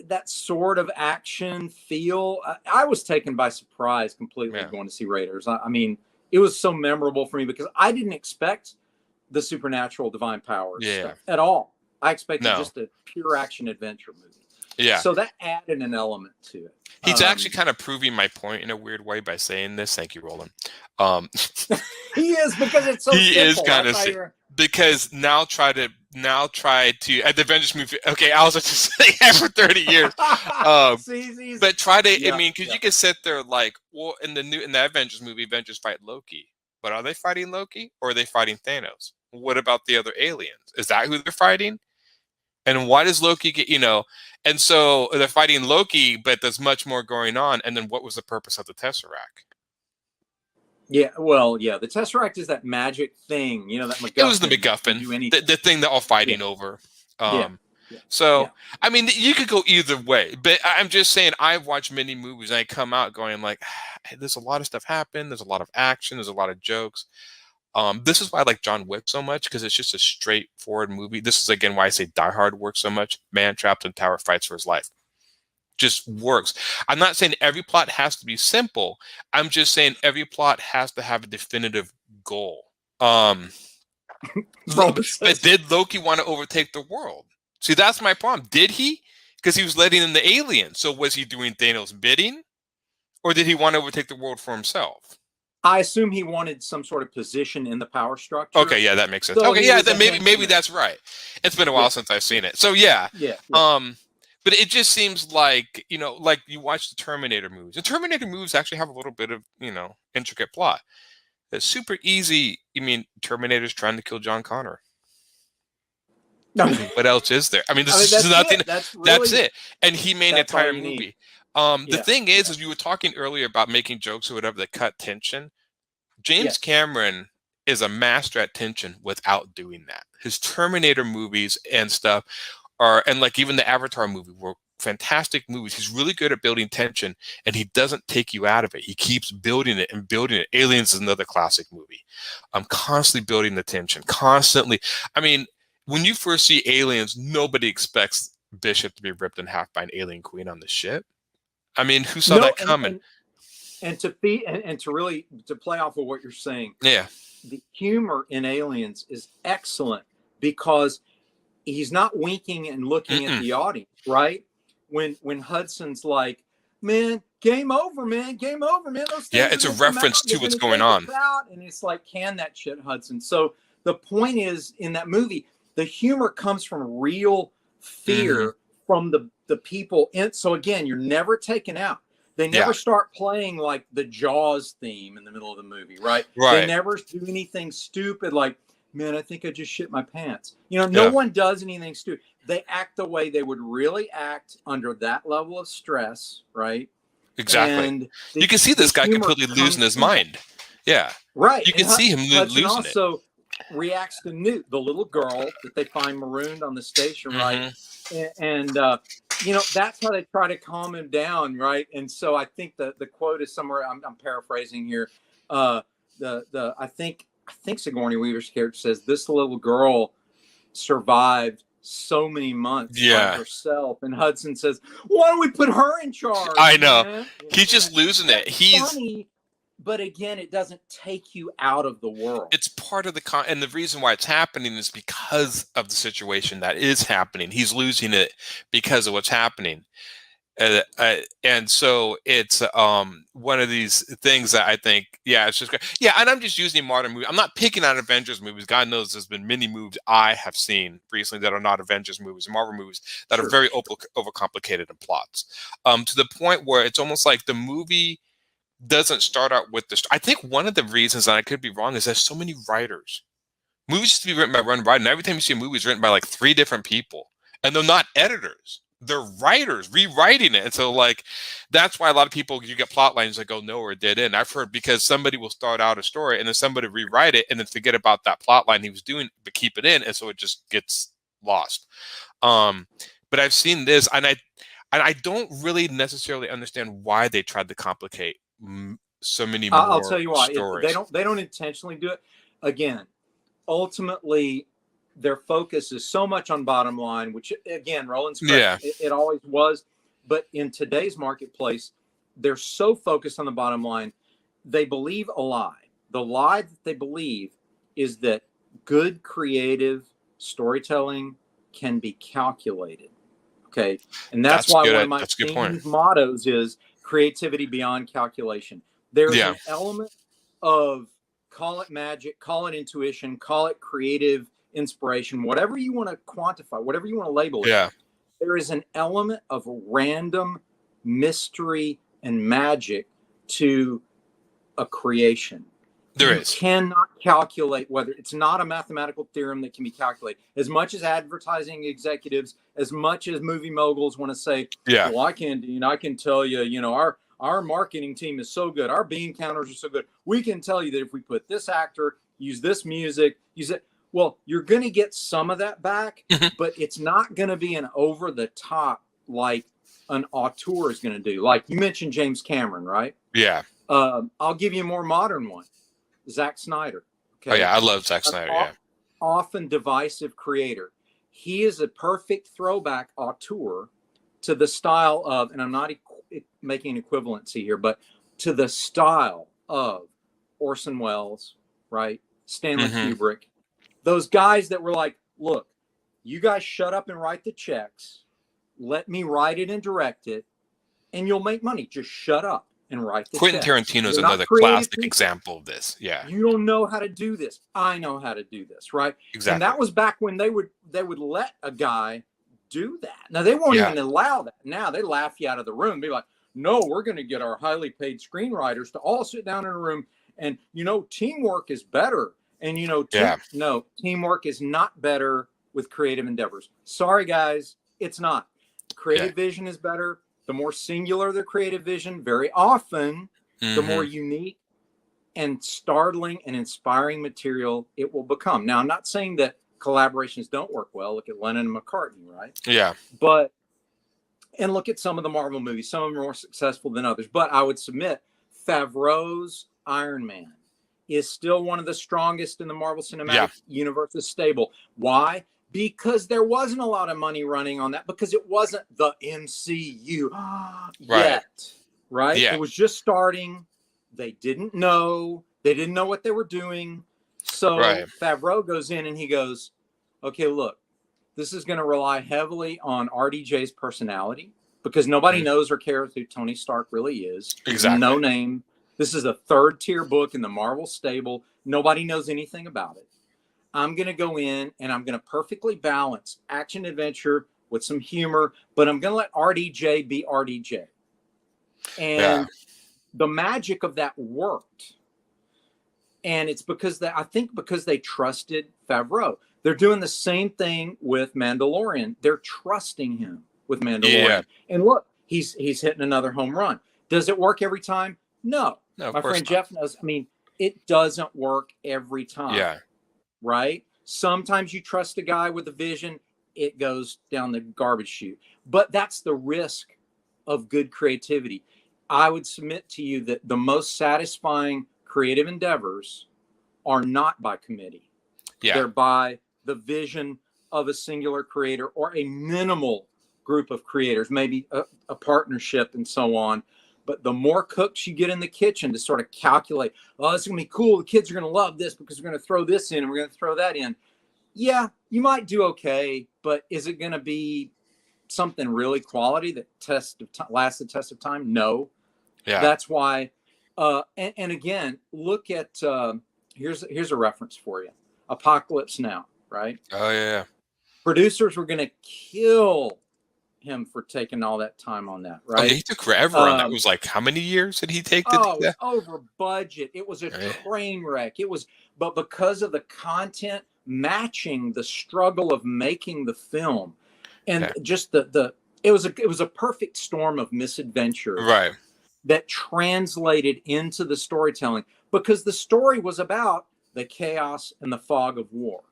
S6: that sort of action feel, I was taken by surprise completely going to see Raiders. I mean, it was so memorable for me because I didn't expect the supernatural divine powers at all. I expected just a pure action adventure movie.
S7: Yeah.
S6: So that added an element to it.
S7: He's actually kind of proving my point in a weird way by saying this. Thank you, Roland.
S6: He is, because it's so
S7: he
S6: simple.
S7: is kind of because now try to at the Avengers movie. Okay, I was just saying that for 30 years. But try to. I mean, because you can sit there like, well, in the Avengers movie, Avengers fight Loki. But are they fighting Loki or are they fighting Thanos? What about the other aliens? Is that who they're fighting? And why does Loki get, and so they're fighting Loki, but there's much more going on. And then what was the purpose of the Tesseract?
S6: Yeah, well, the Tesseract is that magic thing, that MacGuffin.
S7: It was the MacGuffin, the thing they're all fighting over. I mean, you could go either way, but I'm just saying I've watched many movies and I come out going like, hey, there's a lot of stuff happen. There's a lot of action. There's a lot of jokes. This is why I like John Wick so much, because it's just a straightforward movie. This is, again, why I say Die Hard works so much. Man trapped in tower fights for his life. Just works. I'm not saying every plot has to be simple. I'm just saying every plot has to have a definitive goal. But did Loki want to overtake the world? See, that's my problem. Did he? Because he was letting in the aliens. So was he doing Thanos' bidding? Or did he want to overtake the world for himself?
S6: I assume he wanted some sort of position in the power structure.
S7: Okay, yeah, that makes sense. So then maybe that's right. It's been a while since I've seen it. So but it just seems like, like you watch the Terminator movies. The Terminator movies actually have a little bit of, intricate plot. It's super easy. Terminator's trying to kill John Connor. What else is there? This is nothing. That's it. And he made an entire movie. The thing is you were talking earlier about making jokes or whatever that cut tension. James Cameron is a master at tension without doing that. His Terminator movies and stuff and like even the Avatar movie were fantastic movies. He's really good at building tension, and he doesn't take you out of it. He keeps building it and building it. Aliens is another classic movie. I'm constantly building the tension, constantly. When you first see Aliens, nobody expects Bishop to be ripped in half by an alien queen on the ship. Who saw that coming?
S6: And to play off of what you're saying, the humor in Aliens is excellent because he's not winking and looking at the audience, right? When Hudson's like, "Man, game over, man, game over, man."
S7: It's a reference to what's going on.
S6: And it's like, can that shit, Hudson. So the point is, in that movie, the humor comes from real fear from the people. And so again, you're never taken out. They never start playing like the Jaws theme in the middle of the movie, right? They never do anything stupid like, "Man, I think I just shit my pants." No one does anything stupid. They act the way they would really act under that level of stress, right?
S7: Exactly. And you can see this guy completely losing his mind. Yeah.
S6: Right.
S7: You can see him losing
S6: also reacts to Newt, the little girl that they find marooned on the station, right? And that's how they try to calm him down, right? And so I think the quote is somewhere, I'm paraphrasing here. I think Sigourney Weaver's character says this little girl survived so many months by herself, and Hudson says, "Why don't we put her in charge?"
S7: I know.
S6: Man?
S7: He's just losing it. He's
S6: funny, but again, it doesn't take you out of the world.
S7: It's part of the and the reason why it's happening is because of the situation that is happening. He's losing it because of what's happening. And so it's one of these things that I think, yeah, it's just great. Yeah, and I'm just using modern movies. I'm not picking on Avengers movies. God knows there's been many movies I have seen recently that are not Avengers movies, Marvel movies that are very overcomplicated in plots, to the point where it's almost like the movie doesn't start out with this. I think one of the reasons, and I could be wrong, is there's so many writers. Movies used to be written by one writer, and every time you see a movie, it's written by like 3 different people, and they're not editors. They're writers rewriting it. And so like, that's why a lot of people, you get plot lines that go nowhere, dead end. I've heard because somebody will start out a story and then somebody rewrite it and then forget about that plot line he was doing, but keep it in. And so it just gets lost. But I've seen this, and I don't really necessarily understand why they tried to complicate so many more
S6: I'll tell you why.
S7: stories.
S6: They don't intentionally do it. Again, ultimately, their focus is so much on bottom line, which again, Roland's correct. It always was. But in today's marketplace, they're so focused on the bottom line, they believe a lie. The lie that they believe is that good creative storytelling can be calculated. Okay. And that's why one of my team's mottos is creativity beyond calculation. There's an element of, call it magic, call it intuition, call it creative inspiration, whatever you want to quantify, whatever you want to label it. There is an element of random mystery and magic to a creation. You cannot calculate whether it's not a mathematical theorem that can be calculated. As much as advertising executives, as much as movie moguls want to say, well, I can tell you, you know, our marketing team is so good. Our bean counters are so good. We can tell you that if we put this actor, use this music, use it. Well, you're going to get some of that back, but it's not going to be an over the top like an auteur is going to do. Like you mentioned James Cameron, right?
S7: Yeah.
S6: I'll give you a more modern one. Zack Snyder. Okay.
S7: Oh yeah, I love Zack Snyder.
S6: Often divisive creator. He is a perfect throwback auteur to the style of, and I'm not making an equivalency here, but to the style of Orson Welles, right? Stanley Kubrick. Those guys that were like, look, you guys shut up and write the checks. Let me write it and direct it, and you'll make money. Just shut up and write the
S7: checks. Quentin Tarantino is another classic example of this. Yeah.
S6: You don't know how to do this. I know how to do this, right?
S7: Exactly.
S6: And that was back when they would let a guy do that. Now, they won't even allow that. Now, they laugh you out of the room. Be like, no, we're going to get our highly paid screenwriters to all sit down in a room, and, you know, teamwork is better. And, you know, no, teamwork is not better with creative endeavors. Sorry, guys, it's not. Creative vision is better. The more singular the creative vision, very often, the more unique and startling and inspiring material it will become. Now, I'm not saying that collaborations don't work well. Look at Lennon and McCartney, right?
S7: Yeah.
S6: And look at some of the Marvel movies. Some of them are more successful than others. But I would submit Favreau's Iron Man is still one of the strongest in the Marvel Cinematic Universe is stable. Why? Because there wasn't a lot of money running on that, because it wasn't the MCU yet, right? It was just starting. They didn't know what they were doing. So Favreau goes in and he goes, okay, look, this is going to rely heavily on RDJ's personality, because nobody knows or cares who Tony Stark really is.
S7: Exactly.
S6: No name. This is a 3rd-tier book in the Marvel stable. Nobody knows anything about it. I'm going to go in and I'm going to perfectly balance action adventure with some humor, but I'm going to let RDJ be RDJ. And the magic of that worked. And it's because because they trusted Favreau. They're doing the same thing with Mandalorian. They're trusting him with Mandalorian. Yeah. And look, he's hitting another home run. Does it work every time? No. My friend Jeff knows. I mean, it doesn't work every time.
S7: Yeah.
S6: Right? Sometimes you trust a guy with a vision, it goes down the garbage chute. But that's the risk of good creativity. I would submit to you that the most satisfying creative endeavors are not by committee.
S7: Yeah.
S6: They're by the vision of a singular creator or a minimal group of creators, maybe a partnership and so on. But the more cooks you get in the kitchen to sort of calculate, oh, it's going to be cool. The kids are going to love this because we're going to throw this in and we're going to throw that in. Yeah, you might do okay, but is it going to be something really quality that lasts the test of time? No.
S7: Yeah.
S6: That's why. And again, look at here's a reference for you. Apocalypse Now, right?
S7: Oh yeah.
S6: Producers were going to kill him for taking all that time on that, right?
S7: Oh, yeah, he took forever on that. It was like, how many years did he take to do
S6: it was
S7: that?
S6: over budget. It was a train wreck. But because of the content matching the struggle of making the film, and just it was a perfect storm of misadventure,
S7: right?
S6: That translated into the storytelling, because the story was about the chaos and the fog of war.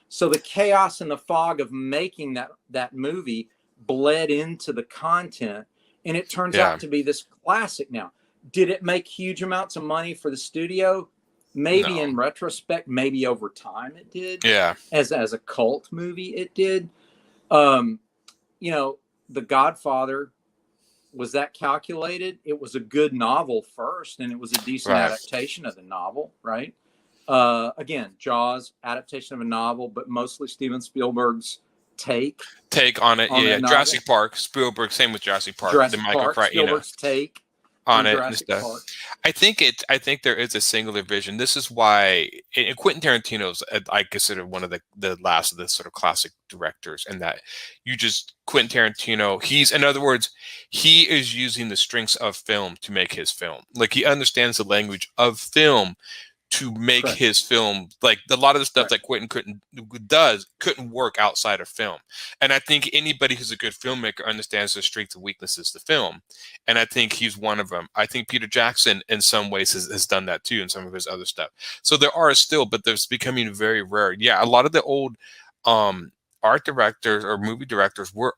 S6: So the chaos and the fog of making that movie bled into the content, and it turns out to be this classic. Now, did it make huge amounts of money for the studio? Maybe in retrospect, maybe over time it did.
S7: Yeah.
S6: As a cult movie, it did. The Godfather, was that calculated? It was a good novel first, and it was a decent adaptation of the novel, right? Again, Jaws, adaptation of a novel, but mostly Steven Spielberg's take
S7: on it. Yeah, Jurassic Park, Spielberg, same with Jurassic Park.
S6: Spielberg's take
S7: on it and stuff. Park. I think there is a singular vision. This is why Quentin Tarantino's, I consider one of the last of the sort of classic directors, and that Quentin Tarantino, in other words, he is using the strengths of film to make his film. Like, he understands the language of film to make his film. Like, a lot of the stuff that Quentin couldn't work outside of film. And I think anybody who's a good filmmaker understands the strengths and weaknesses of the film. And I think he's one of them. I think Peter Jackson in some ways has done that too in some of his other stuff. So there are still, but there's becoming very rare. Yeah, a lot of the old art directors or movie directors were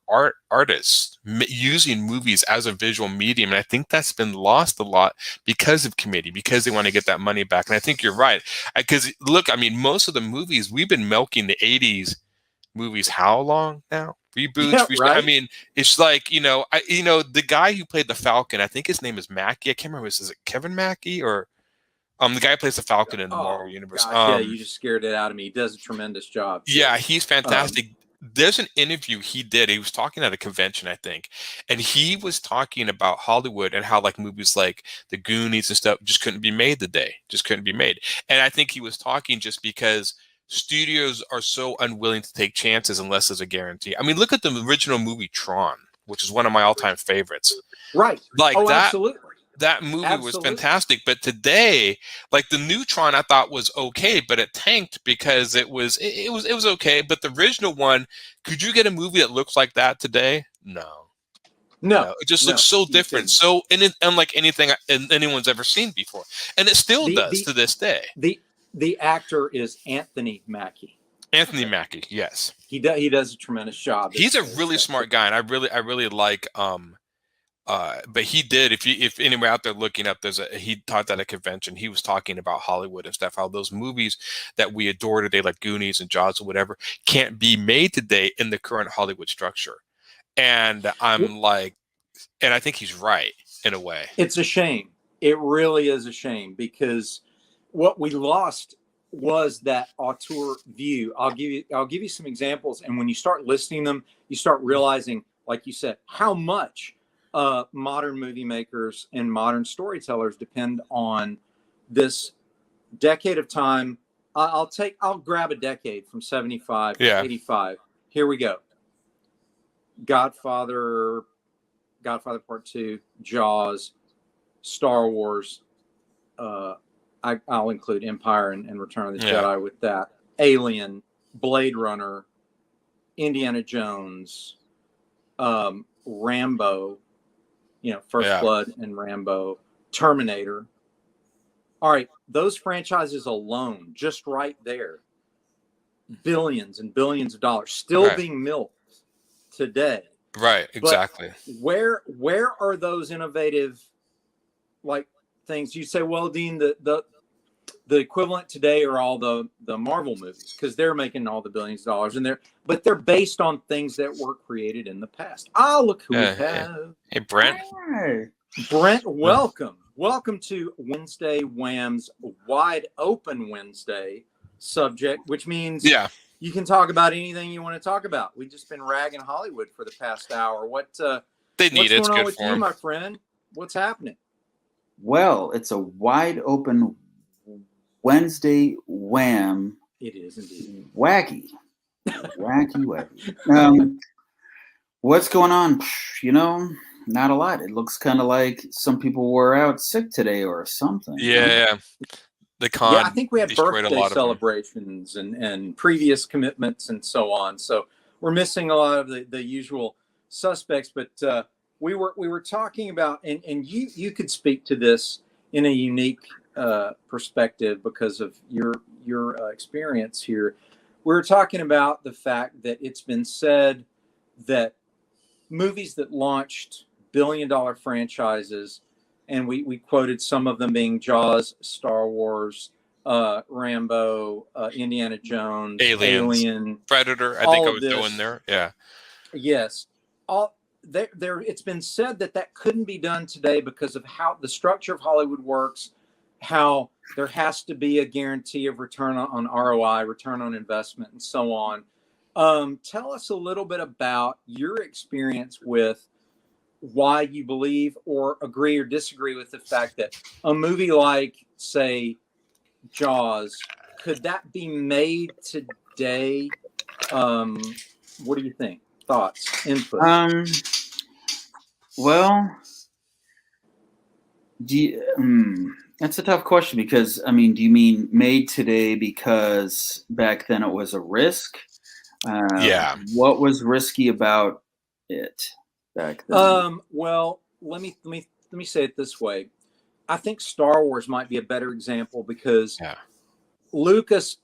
S7: artists using movies as a visual medium. And I think that's been lost a lot because of committee, because they want to get that money back. And I think you're right. Because look, I mean, most of the movies, we've been milking the 80s movies how long now? Reboots.
S6: Right.
S7: I mean, it's like, the guy who played the Falcon, I think his name is Mackie. I can't remember. Is it Kevin Mackie or the guy who plays the Falcon in the Marvel Universe?
S6: Gosh, you just scared it out of me. He does a tremendous job.
S7: Yeah, he's fantastic. There's an interview he did. He was talking at a convention, I think, and he was talking about Hollywood and how like movies like The Goonies and stuff just couldn't be made today. Just couldn't be made. And I think he was talking just because studios are so unwilling to take chances unless there's a guarantee. I mean, look at the original movie Tron, which is one of my all-time favorites.
S6: Right.
S7: Like that.
S6: Absolutely.
S7: That movie was fantastic, but today, like the new Tron, I thought was okay, but it tanked because it was okay. But the original one, could you get a movie that looks like that today? No, it just looks so different, so unlike anything anyone's ever seen before, and it still does to this day.
S6: The actor is Anthony Mackie.
S7: Anthony Mackie, yes,
S6: he does a tremendous job.
S7: He's a really smart guy, and I really like but he did. If anyone out there looking up, he talked at a convention. He was talking about Hollywood and stuff. How those movies that we adore today, like Goonies and Jaws or whatever, can't be made today in the current Hollywood structure. And I'm like, and I think he's right in a way.
S6: It's a shame. It really is a shame, because what we lost was that auteur view. I'll give you some examples, and when you start listing them, you start realizing, like you said, how much modern movie makers and modern storytellers depend on this decade of time. I'll grab a decade from 75 to 85. Here we go. Godfather Part 2, Jaws, Star Wars. I'll include Empire and Return of the Jedi with that. Alien, Blade Runner, Indiana Jones, Rambo, First Blood and Rambo, Terminator. All right, those franchises alone, just right there, billions and billions of dollars still being milked today.
S7: Right, exactly.
S6: But where are those innovative things? You say, well, Dean, the equivalent today are all the Marvel movies, because they're making all the billions of dollars, and they're based on things that were created in the past. Look who we have.
S7: Hey, Brent.
S6: Brent, welcome. Welcome to Wednesday Wham's Wide Open Wednesday subject, which means you can talk about anything you want to talk about. We've just been ragging Hollywood for the past hour. What's going on with you, my friend? What's happening?
S8: Well, it's a wide open Wednesday Wham.
S6: It is indeed.
S8: Wacky. What's going on? Not a lot. It looks kind of like some people were out sick today or something.
S7: Yeah. The con.
S6: Yeah, I think we had birthday celebrations and previous commitments and so on. So we're missing a lot of the usual suspects. But we were talking about, and you could speak to this in a unique perspective because of your experience here. We were talking about the fact that it's been said that movies that launched billion-dollar franchises, and we quoted some of them being Jaws, Star Wars, Rambo, Indiana Jones, Alien,
S7: Predator. I think I was doing there. Yeah.
S6: Yes. It's been said that couldn't be done today because of how the structure of Hollywood works, how there has to be a guarantee of return on ROI, return on investment, and so on. Tell us a little bit about your experience with why you believe or agree or disagree with the fact that a movie like, say, Jaws, could that be made today? What do you think? Thoughts, input?
S8: Well, that's a tough question because, do you mean made today because back then it was a risk? What was risky about it back then?
S6: Well, let me say it this way. I think Star Wars might be a better example because Lucas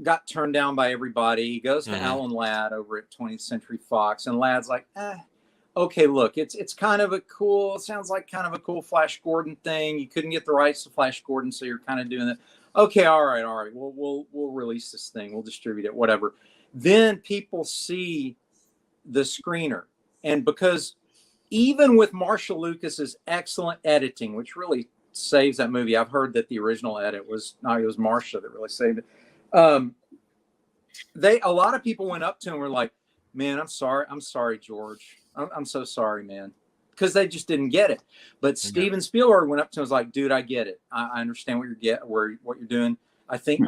S6: got turned down by everybody. He goes to Alan Ladd over at 20th Century Fox, and Ladd's like, okay, look, it's kind of sounds like kind of a cool Flash Gordon thing. You couldn't get the rights to Flash Gordon, so you're kind of doing that. Okay, all right. We'll release this thing. We'll distribute it, whatever. Then people see the screener, and because even with Marshall Lucas's excellent editing, which really saves that movie, I've heard that the original edit it was Marshall that really saved it. A lot of people went up to him and were like, "Man, I'm sorry, George. I'm so sorry, man," because they just didn't get it. But Steven Spielberg went up to him and was like, "Dude, I get it. I understand what you're doing. I think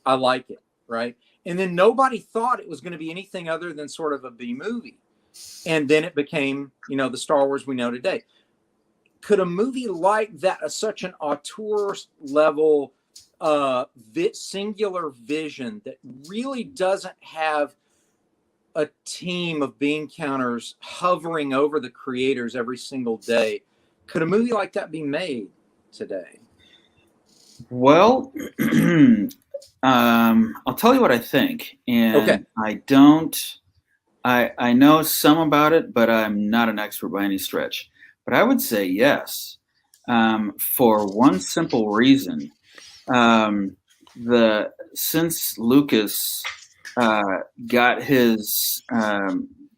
S6: I like it, right?" And then nobody thought it was going to be anything other than sort of a B movie. And then it became, the Star Wars we know today. Could a movie like that, such an auteur level, singular vision that really doesn't have a team of bean counters hovering over the creators every single day, could a movie like that be made today?
S8: Well, I'll tell you what I think, and I know some about it, but I'm not an expert by any stretch. But I would say yes, for one simple reason. Since Lucas got his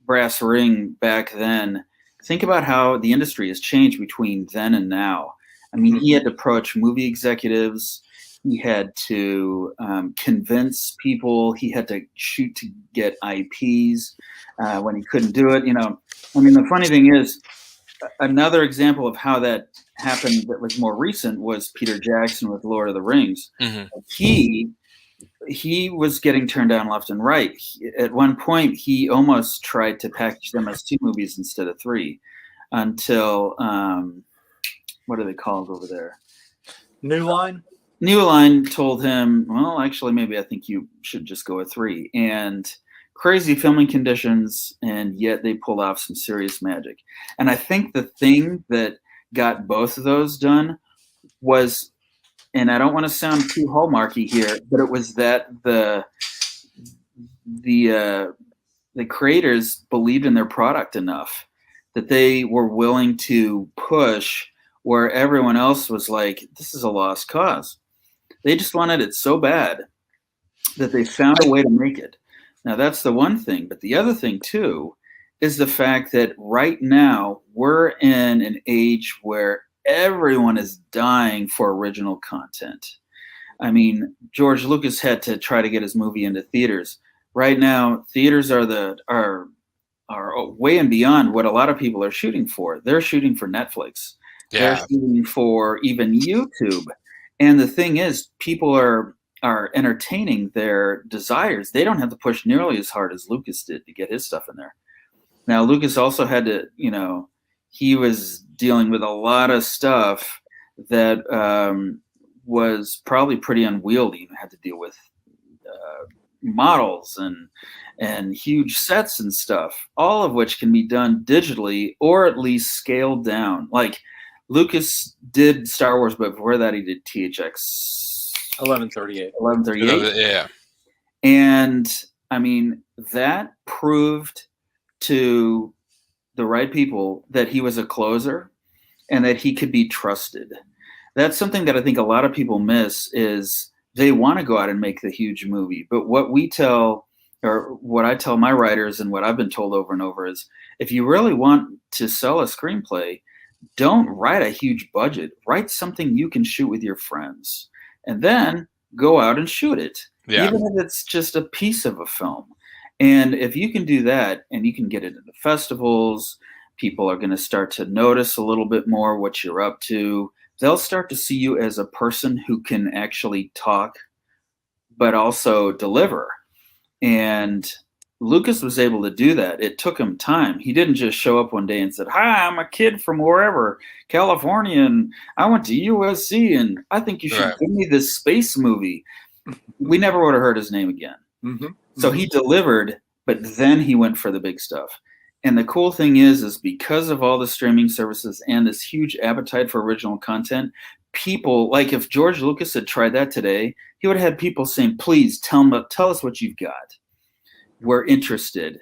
S8: brass ring back then, think about how the industry has changed between then and now. He had to approach movie executives. He had to convince people. He had to shoot to get IPs when he couldn't do it. The funny thing is, another example of how that happened that was more recent was Peter Jackson with Lord of the Rings. He was getting turned down left and right. At one point, he almost tried to package them as 2 movies instead of 3 until, what are they called over there?
S6: New Line
S8: told him, well, actually, maybe I think you should just go with 3. And crazy filming conditions, and yet they pulled off some serious magic. And I think the thing that got both of those done was, and I don't want to sound too hallmarky here, but it was that the creators believed in their product enough that they were willing to push where everyone else was like, this is a lost cause. They just wanted it so bad that they found a way to make it. Now, that's the one thing. But the other thing, too, is the fact that right now we're in an age where everyone is dying for original content. I mean, George Lucas had to try to get his movie into theaters. Right now, theaters are way and beyond what a lot of people are shooting for. They're shooting for Netflix. They're shooting for even YouTube. And the thing is, people are entertaining their desires. They don't have to push nearly as hard as Lucas did to get his stuff in there. Now, Lucas also had to, he was dealing with a lot of stuff that was probably pretty unwieldy. He had to deal with models and huge sets and stuff, all of which can be done digitally or at least scaled down. Like Lucas did Star Wars, but before that he did THX 1138.
S7: Yeah.
S8: And I mean, that proved to the right people that he was a closer and that he could be trusted. That's something that I think a lot of people miss is they want to go out and make the huge movie. But what we tell, or what I tell my writers and what I've been told over and over is, if you really want to sell a screenplay, don't write a huge budget. Write something you can shoot with your friends. And then go out and shoot it.
S7: Yeah.
S8: Even if it's just a piece of a film. And if you can do that and you can get it into festivals, people are going to start to notice a little bit more what you're up to. They'll start to see you as a person who can actually talk, but also deliver. And Lucas was able to do that. It took him time. He didn't just show up one day and said, "Hi, I'm a kid from wherever, California, and I went to USC, and I think you should give me this space movie." We never would have heard his name again.
S6: Mm-hmm.
S8: So he delivered, but then he went for the big stuff. And the cool thing is because of all the streaming services and this huge appetite for original content, people, like if George Lucas had tried that today, he would have had people saying, "Please tell us what you've got. We're interested,"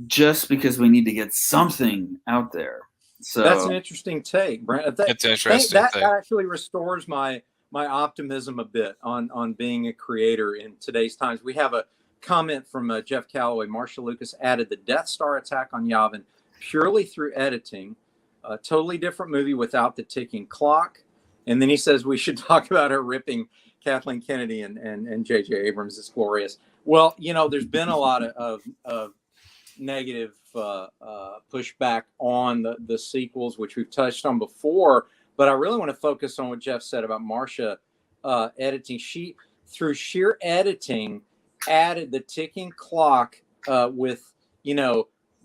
S8: just because we need to get something out there. So
S6: that's an interesting take, Brent.
S7: It's interesting.
S6: That actually restores my optimism a bit on being a creator in today's times. We have a comment from Jeff Calloway. Marshall Lucas added the Death Star attack on Yavin purely through editing. A totally different movie without the ticking clock. And then he says we should talk about her ripping Kathleen Kennedy and J.J. Abrams. It's glorious. Well, there's been a lot of negative pushback on the sequels, which we've touched on before. But I really want to focus on what Jeff said about Marsha editing. She, through sheer editing, added the ticking clock with,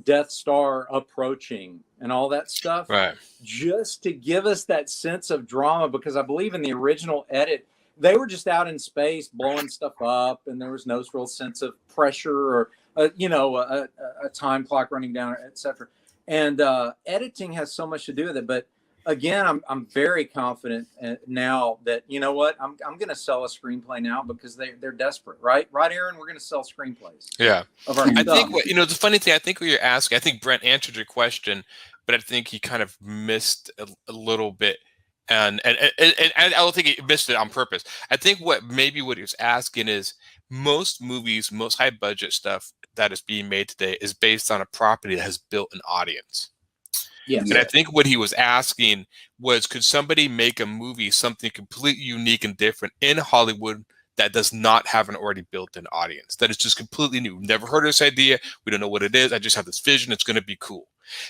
S6: Death Star approaching and all that stuff.
S7: Right.
S6: Just to give us that sense of drama, because I believe in the original edit, they were just out in space blowing stuff up, and there was no real sense of pressure or, a time clock running down, etc. And editing has so much to do with it. But again, I'm very confident now that, I'm going to sell a screenplay now because they're desperate, right? Right, Aaron? We're going to sell screenplays.
S7: Yeah.
S6: Of our
S7: I
S6: stuff.
S7: think the funny thing, I think what you're asking, I think Brent answered your question, but I think he kind of missed a little bit. And I don't think he missed it on purpose. I think what he was asking is most movies, most high budget stuff that is being made today is based on a property that has built an audience.
S6: Yes.
S7: And I think what he was asking was, could somebody make a movie, something completely unique and different in Hollywood that does not have an already built-in audience, that is just completely new? We've never heard of this idea. We don't know what it is. I just have this vision. It's going to be cool.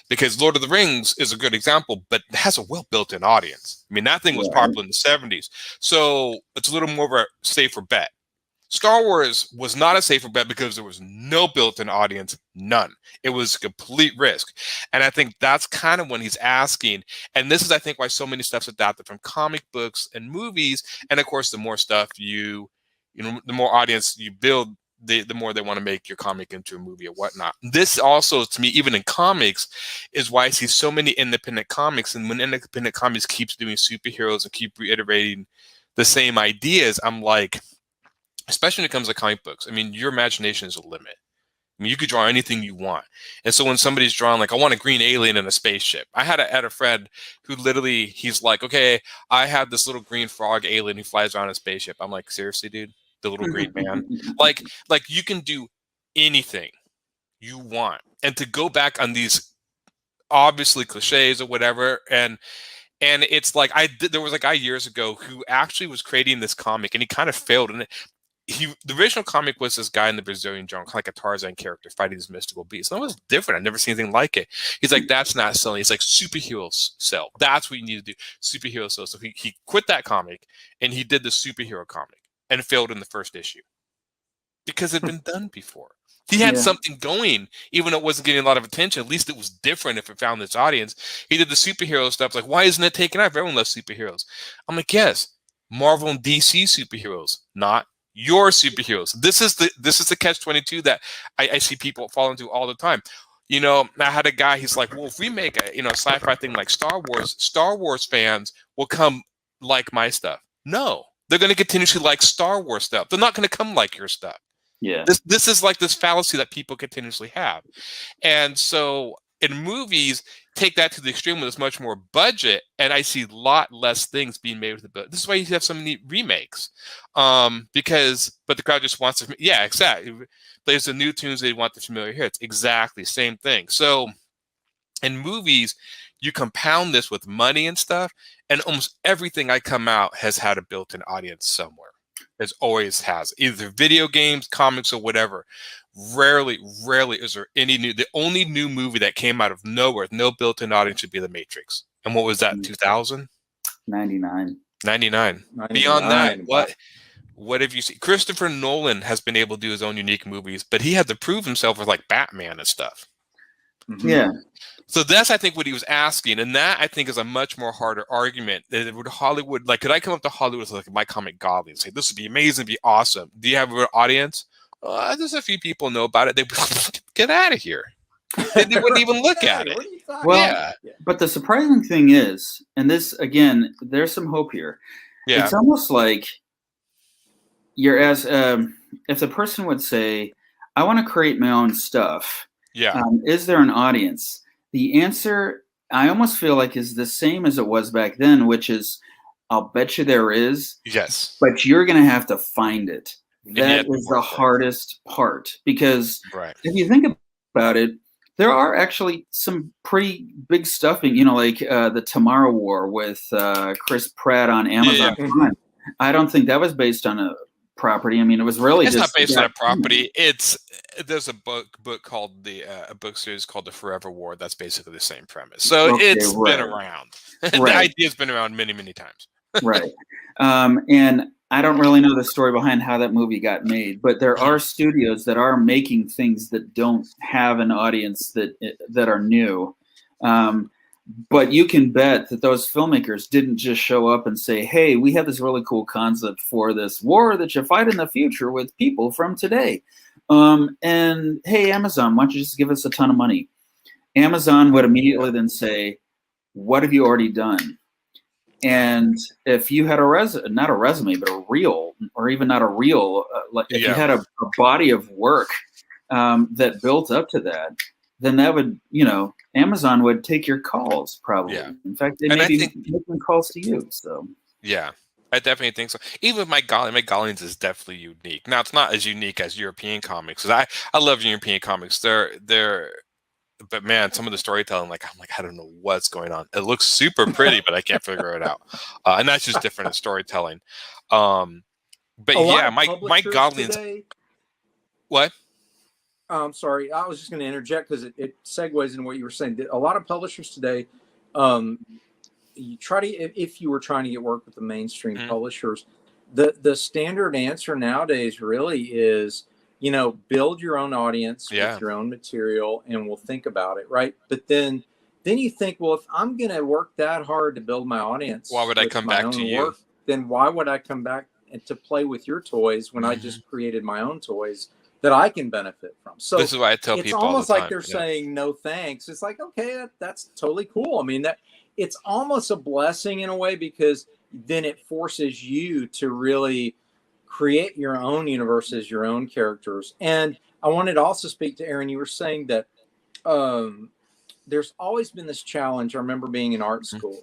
S7: Because Lord of the Rings is a good example, but it has a well-built-in audience. I mean, that thing was popular in the 70s. So it's a little more of a safer bet. Star Wars was not a safer bet because there was no built-in audience, none. It was a complete risk. And I think that's kind of when he's asking, and this is, I think, why so many stuff's adapted from comic books and movies. And of course, the more stuff the more audience you build, the more they want to make your comic into a movie or whatnot. This also, to me, even in comics, is why I see so many independent comics. And when independent comics keeps doing superheroes and keep reiterating the same ideas, I'm like, especially when it comes to comic books, I mean, your imagination is a limit. I mean, you could draw anything you want. And so when somebody's drawing, like, I want a green alien in a spaceship. I had a friend who literally, he's like, okay, I have this little green frog alien who flies around in a spaceship. I'm like, seriously, dude? The little green man? Like you can do anything you want, and to go back on these obviously cliches or whatever. And it's like there was a guy years ago who actually was creating this comic, and he kind of failed. And the original comic was this guy in the Brazilian jungle, kind of like a Tarzan character fighting these mystical beasts. And it was different. I've never seen anything like it. He's like, that's not selling. He's like, superheroes sell. That's what you need to do. Superheroes sell. So he quit that comic and he did the superhero comic, and it failed in the first issue because it had been done before. He had something going, even though it wasn't getting a lot of attention. At least it was different if it found its audience. He did the superhero stuff. Like, why isn't it taken off? Everyone loves superheroes. I'm like, yes, Marvel and DC superheroes, not your superheroes. This is the catch-22 that I see people fall into all the time. You know, I had a guy, he's like, well, if we make a sci-fi thing like Star Wars fans will come like my stuff. No, they're going to continuously like Star Wars stuff. They're not going to come like your stuff.
S8: Yeah.
S7: This is like this fallacy that people continuously have. And so in movies, take that to the extreme when it's much more budget, and I see a lot less things being made with the budget. This is why you have so many remakes. But the crowd just wants to, yeah, exactly. There's the new tunes, they want the familiar hits. Exactly, same thing. So in movies, you compound this with money and stuff, and almost everything I come out has had a built-in audience somewhere. It always has, either video games, comics, or whatever. Rarely is there any new. The only new movie that came out of nowhere, no built-in audience, should be The Matrix. And what was that? 2000?
S8: 99.
S7: 99. Beyond that, what have you seen? Christopher Nolan has been able to do his own unique movies, but he had to prove himself with like Batman and stuff.
S8: Mm-hmm. Yeah.
S7: So that's, I think, what he was asking, and that I think is a much more harder argument. That would Hollywood, like, could I come up to Hollywood with like My Comic Godly and say this would be amazing, it'd be awesome? Do you have an audience? There's a few people know about it. They get out of here. They wouldn't even look at it.
S8: Well, but the surprising thing is, and this again, there's some hope here.
S7: Yeah.
S8: It's almost like you're if the person would say, "I want to create my own stuff."
S7: Yeah.
S8: Is there an audience? The answer, I almost feel like, is the same as it was back then, which is, I'll bet you there is.
S7: Yes.
S8: But you're going to have to find it. That is the hardest part, because if you think about it, there are actually some pretty big stuffing, like the Tomorrow War with Chris Pratt on Amazon Prime. I don't think that was based on a property. I mean, it was really
S7: it's
S8: just
S7: not based on a property. There's a book called a book series called The Forever War that's basically the same premise. So it's been around. The idea's been around many, many times.
S8: Right. And I don't really know the story behind how that movie got made, but there are studios that are making things that don't have an audience that are new. But you can bet that those filmmakers didn't just show up and say, hey, we have this really cool concept for this war that you fight in the future with people from today. And hey, Amazon, why don't you just give us a ton of money? Amazon would immediately then say, what have you already done? And if you had not a resume, but a reel, or even not a reel, if you had a body of work that built up to that, then that would, Amazon would take your calls probably. Yeah. In fact, they may be making calls to you. So
S7: yeah, I definitely think so. Even with Mike Gollings is definitely unique. Now, it's not as unique as European comics, because I love European comics. But man, some of the storytelling, I don't know what's going on. It looks super pretty, but I can't figure it out. And that's just different in storytelling. But yeah, Mike Gollings. What?
S6: I'm sorry. I was just going to interject because it segues into what you were saying. A lot of publishers today, you try to, if you were trying to get work with the mainstream publishers, the standard answer nowadays really is, build your own audience with your own material, and we'll think about it, right? But then you think, well, if I'm going to work that hard to build my audience,
S7: why would I come back to you?
S6: Then why would I come back to play with your toys when I just created my own toys that I can benefit from? So
S7: this is why I tell people all the time.
S6: It's almost like they're saying no thanks. It's like, okay, that's totally cool. I mean, that it's almost a blessing in a way, because then it forces you to really create your own universes, your own characters. And I wanted to also speak to Aaron. You were saying that there's always been this challenge. I remember being in art school,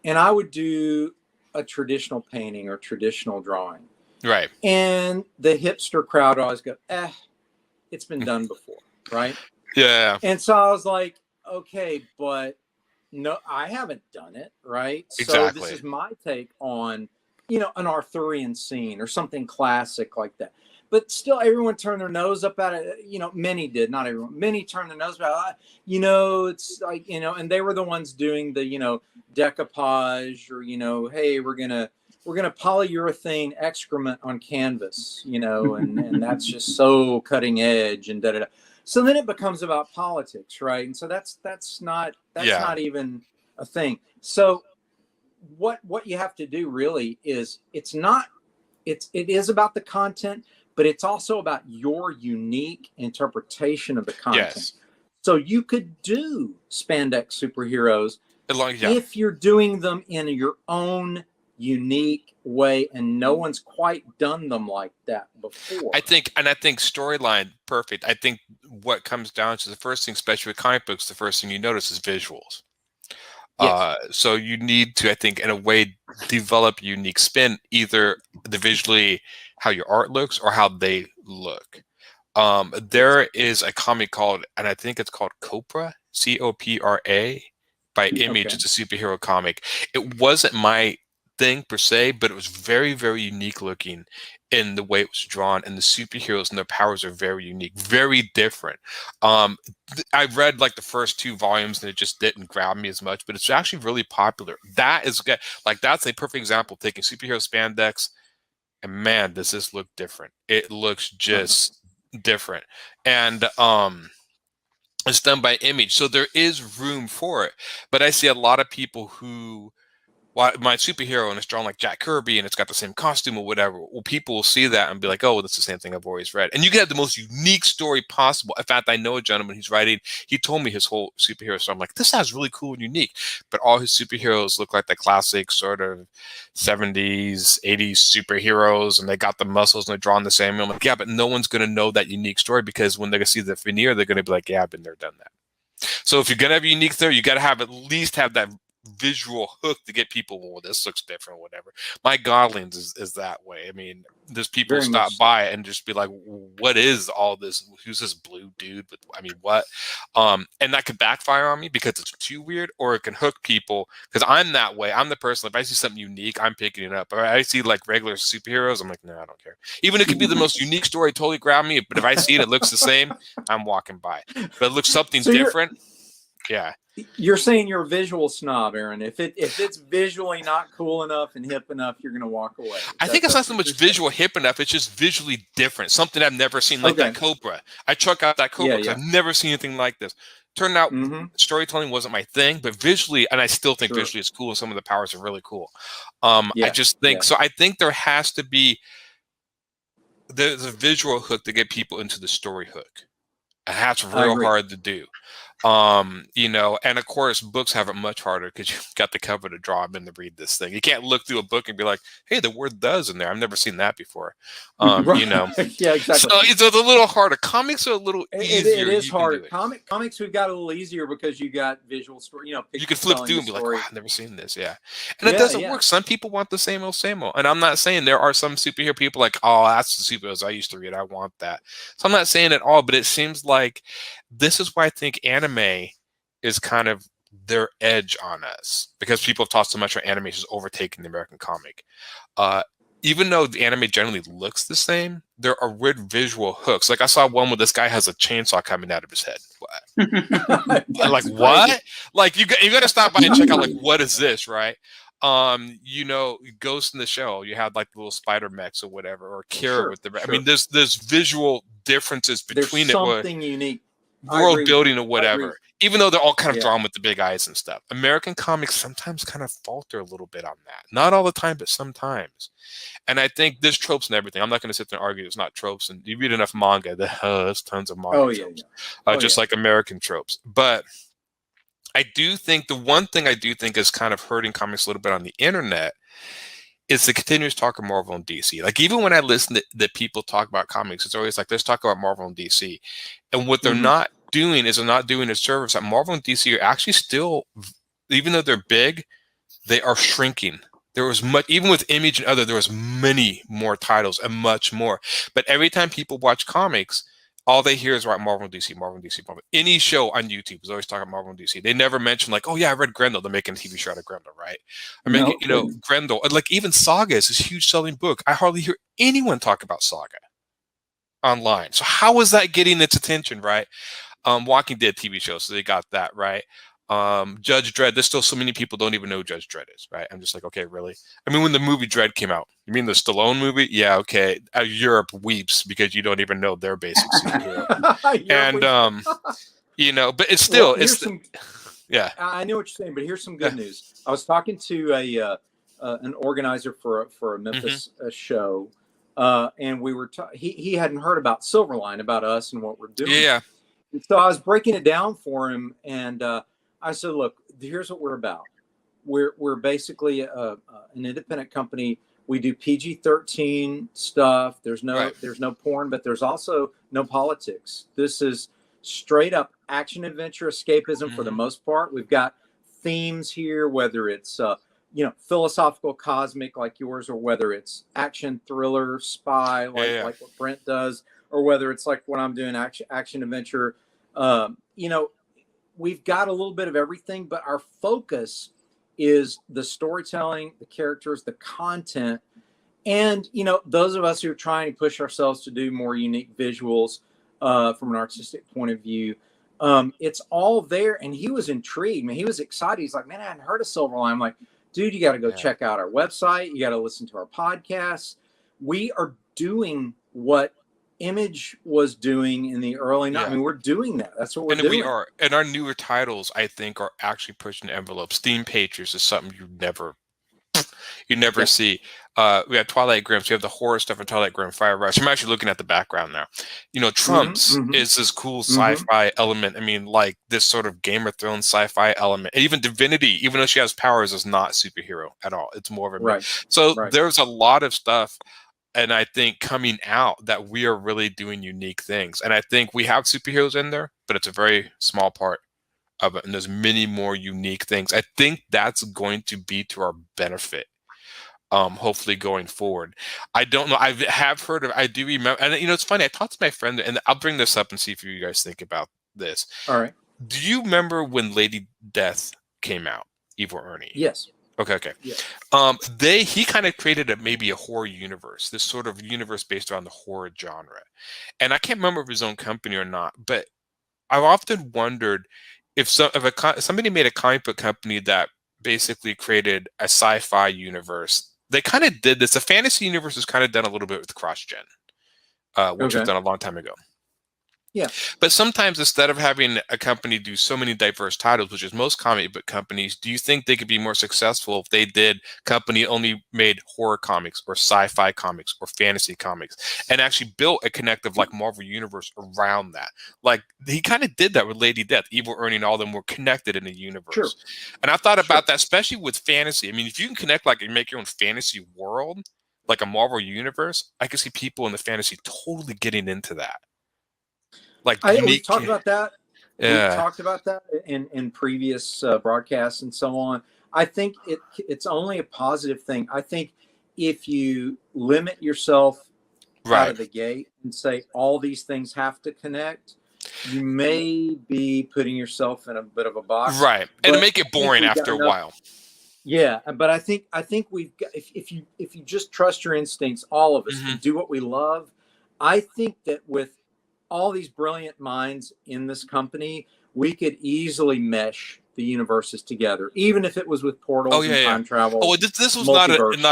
S6: and I would do a traditional painting or traditional drawing.
S7: Right.
S6: And the hipster crowd always go, it's been done before. right?
S7: Yeah,
S6: And so I was like, okay, but no, I haven't done it, right? So this
S7: exactly.
S6: is my take on, an Arthurian scene or something classic like that. But still, everyone turned their nose up at it. Many did, not everyone. Many turned their nose about it. It's like, and they were the ones doing the, decoupage or, hey, we're gonna polyurethane excrement on canvas, and that's just so cutting edge and da da da. So then it becomes about politics, right? And so that's not
S7: Yeah.
S6: even a thing. So what you have to do really is it is about the content, but it's also about your unique interpretation of the content.
S7: Yes.
S6: So you could do spandex superheroes
S7: Yeah.
S6: if you're doing them in your own unique way, and no one's quite done them like that before.
S7: I think storyline, perfect. I think what comes down to the first thing, especially with comic books, the first thing you notice is visuals.
S6: Yes.
S7: So you need to, I think, in a way, develop a unique spin, either the visually how your art looks or how they look. There is a comic called, and I think it's called Copra, Copra, by Image.
S6: Okay.
S7: It's a superhero comic. It wasn't my thing per se, but it was very, very unique looking in the way it was drawn, and the superheroes and their powers are very unique, very different. I read like the first 2 volumes and it just didn't grab me as much, but it's actually really popular. That is good. Like, that's a perfect example of taking superhero spandex, and man, does this look different. It looks just different. And it's done by Image, so there is room for it. But I see a lot of people who, my superhero and it's drawn like Jack Kirby and it's got the same costume or whatever. Well, people will see that and be like, oh, well, that's the same thing I've always read. And you can have the most unique story possible. In fact, I know a gentleman who's writing, he told me his whole superhero story. I'm like, this sounds really cool and unique. But all his superheroes look like the classic sort of 70s, 80s superheroes, and they got the muscles and they're drawn the same. I'm like, yeah, but no one's going to know that unique story, because when they're going to see the veneer, they're going to be like, yeah, I've been there, done that. So if you're going to have a unique story, you got to have at least have that visual hook to get people, well, this looks different, whatever. My Godlings is that way. I mean, there's people
S6: Very
S7: stop
S6: much so.
S7: by and just be like, what is all this? Who's this blue dude? With, I mean, what? And that could backfire on me because it's too weird, or it can hook people because I'm that way. I'm the person, if I see something unique, I'm picking it up. Or I see like regular superheroes, I'm like, no, I don't care. Even it could be the most unique story, totally grab me. But if I see it, it looks the same, I'm walking by. But it looks something different. Yeah.
S6: You're saying you're a visual snob, Aaron. If it's visually not cool enough and hip enough, you're going to walk away.
S7: I think it's not so much visual hip enough. It's just visually different. Something I've never seen, like that Cobra. I chuck out that Cobra because I've never seen anything like this. Turned out storytelling wasn't my thing, but visually, and I still think visually it's cool, and some of the powers are really cool. I just think so. I think there has to be there's a visual hook to get people into the story hook. And that's real hard to do. And of course books have it much harder because you've got the cover to draw them in to read this thing. You can't look through a book and be like, hey, the word does in there. I've never seen that before.
S6: Yeah, exactly.
S7: So it's a little harder. Comics are a little easier.
S6: It is harder. Comics we've got a little easier because you got visual story,
S7: you can flip through and be like, wow, I've never seen this. Yeah. And it doesn't work. Some people want the same old. And I'm not saying there are some superhero people like, oh, that's the superheroes I used to read, I want that. So I'm not saying at all, but it seems like this is why I think anime is kind of their edge on us, because people have talked so much about animation is overtaking the American comic. Even though the anime generally looks the same, there are weird visual hooks. Like I saw one where this guy has a chainsaw coming out of his head. Like what? Like you got to stop by and check out like what is this, right? Ghost in the Shell, you had like the little spider mechs or whatever, or Kira with the. I mean, there's visual differences between
S6: there's something unique.
S7: World building or whatever, even though they're all kind of drawn with the big eyes and stuff. American comics sometimes kind of falter a little bit on that. Not all the time, but sometimes. And I think there's tropes and everything. I'm not going to sit there and argue it's not tropes. And you read enough manga, there's tons of manga tropes. Like American tropes. But I do think the one thing I do think is kind of hurting comics a little bit on the internet is the continuous talk of Marvel and DC. Like even when I listen to people talk about comics, it's always like, let's talk about Marvel and DC. And what they're not doing is they're not doing a service that Marvel and DC are actually still, even though they're big, they are shrinking. There was much, even with Image and other, there was many more titles and much more. But every time people watch comics, all they hear is right, Marvel and DC, Marvel and DC, Marvel. Any show on YouTube is always talking about Marvel and DC. They never mention like, oh yeah, I read Grendel. They're making a TV show out of Grendel, right? I mean, Grendel, like even Saga is this huge selling book. I hardly hear anyone talk about Saga online. So how is that getting its attention, right? Walking Dead TV show, so they got that, right? Judge Dredd, there's still so many people don't even know who Judge Dredd is, right? I'm just like, okay, really? I mean, when the movie Dredd came out, you mean the Stallone movie? Yeah, okay. Europe weeps because you don't even know their basic superhero. And, you know, but it's still, yeah.
S6: I know what you're saying, but here's some good news. I was talking to an organizer for a Memphis show, and we were he hadn't heard about Silverline, about us and what we're doing.
S7: Yeah.
S6: And so I was breaking it down for him, and I said, look, here's what we're about. We're basically an independent company. We do PG-13 stuff. There's no porn, but there's also no politics. This is straight up action adventure escapism for the most part. We've got themes here, whether it's philosophical cosmic like yours, or whether it's action thriller spy like what Brent does, or whether it's like what I'm doing, action adventure. We've got a little bit of everything, but our focus is the storytelling, the characters, the content, and those of us who are trying to push ourselves to do more unique visuals from an artistic point of view. It's all there, and he was intrigued. Man, he was excited. He's like, man, I hadn't heard of Silverline. I'm like, dude, you got to go check out our website. You got to listen to our podcasts. We are doing what Image was doing in the early 90s. I mean, we're doing that. That's what we're doing.
S7: We are. And our newer titles, I think, are actually pushing the envelope. Steam Patriots is something you never see. We have Twilight Grims. We have the horror stuff in Twilight Grim, Fire Rush. I'm actually looking at the background now. Trumps is this cool sci-fi element. I mean, like this sort of Game of Thrones sci-fi element. And even Divinity, even though she has powers, is not superhero at all. It's more of a So there's a lot of stuff. And I think coming out that we are really doing unique things. And I think we have superheroes in there, but it's a very small part of it. And there's many more unique things. I think that's going to be to our benefit, hopefully going forward. I don't know. I do remember. And, it's funny. I talked to my friend, and I'll bring this up and see if you guys think about this.
S6: All right.
S7: Do you remember when Lady Death came out, Evil Ernie?
S6: Yes.
S7: Okay.
S6: Yeah.
S7: He kind of created maybe a horror universe, this sort of universe based around the horror genre. And I can't remember if his own company or not, but I've often wondered if somebody made a comic book company that basically created a sci-fi universe. They kind of did this. The fantasy universe is kind of done a little bit with CrossGen, which was done a long time ago.
S6: Yeah.
S7: But sometimes instead of having a company do so many diverse titles, which is most comic book companies, do you think they could be more successful if they did company only made horror comics or sci-fi comics or fantasy comics and actually built a connective like Marvel Universe around that? Like he kind of did that with Lady Death, Evil Ernie, and all of them were connected in a universe.
S6: Sure.
S7: And I thought about that, especially with fantasy. I mean, if you can connect and make your own fantasy world, like a Marvel Universe, I can see people in the fantasy totally getting into that.
S6: We talked about that. Yeah. We talked about that in previous broadcasts and so on. I think it's only a positive thing. I think if you limit yourself out of the gate and say all these things have to connect, you may be putting yourself in a bit of a box.
S7: Right. And make it boring after a while.
S6: Yeah, but I think we've got if you just trust your instincts, all of us, and do what we love. I think that with all these brilliant minds in this company, we could easily mesh the universes together, even if it was with portals and time travel.
S7: Oh, this was not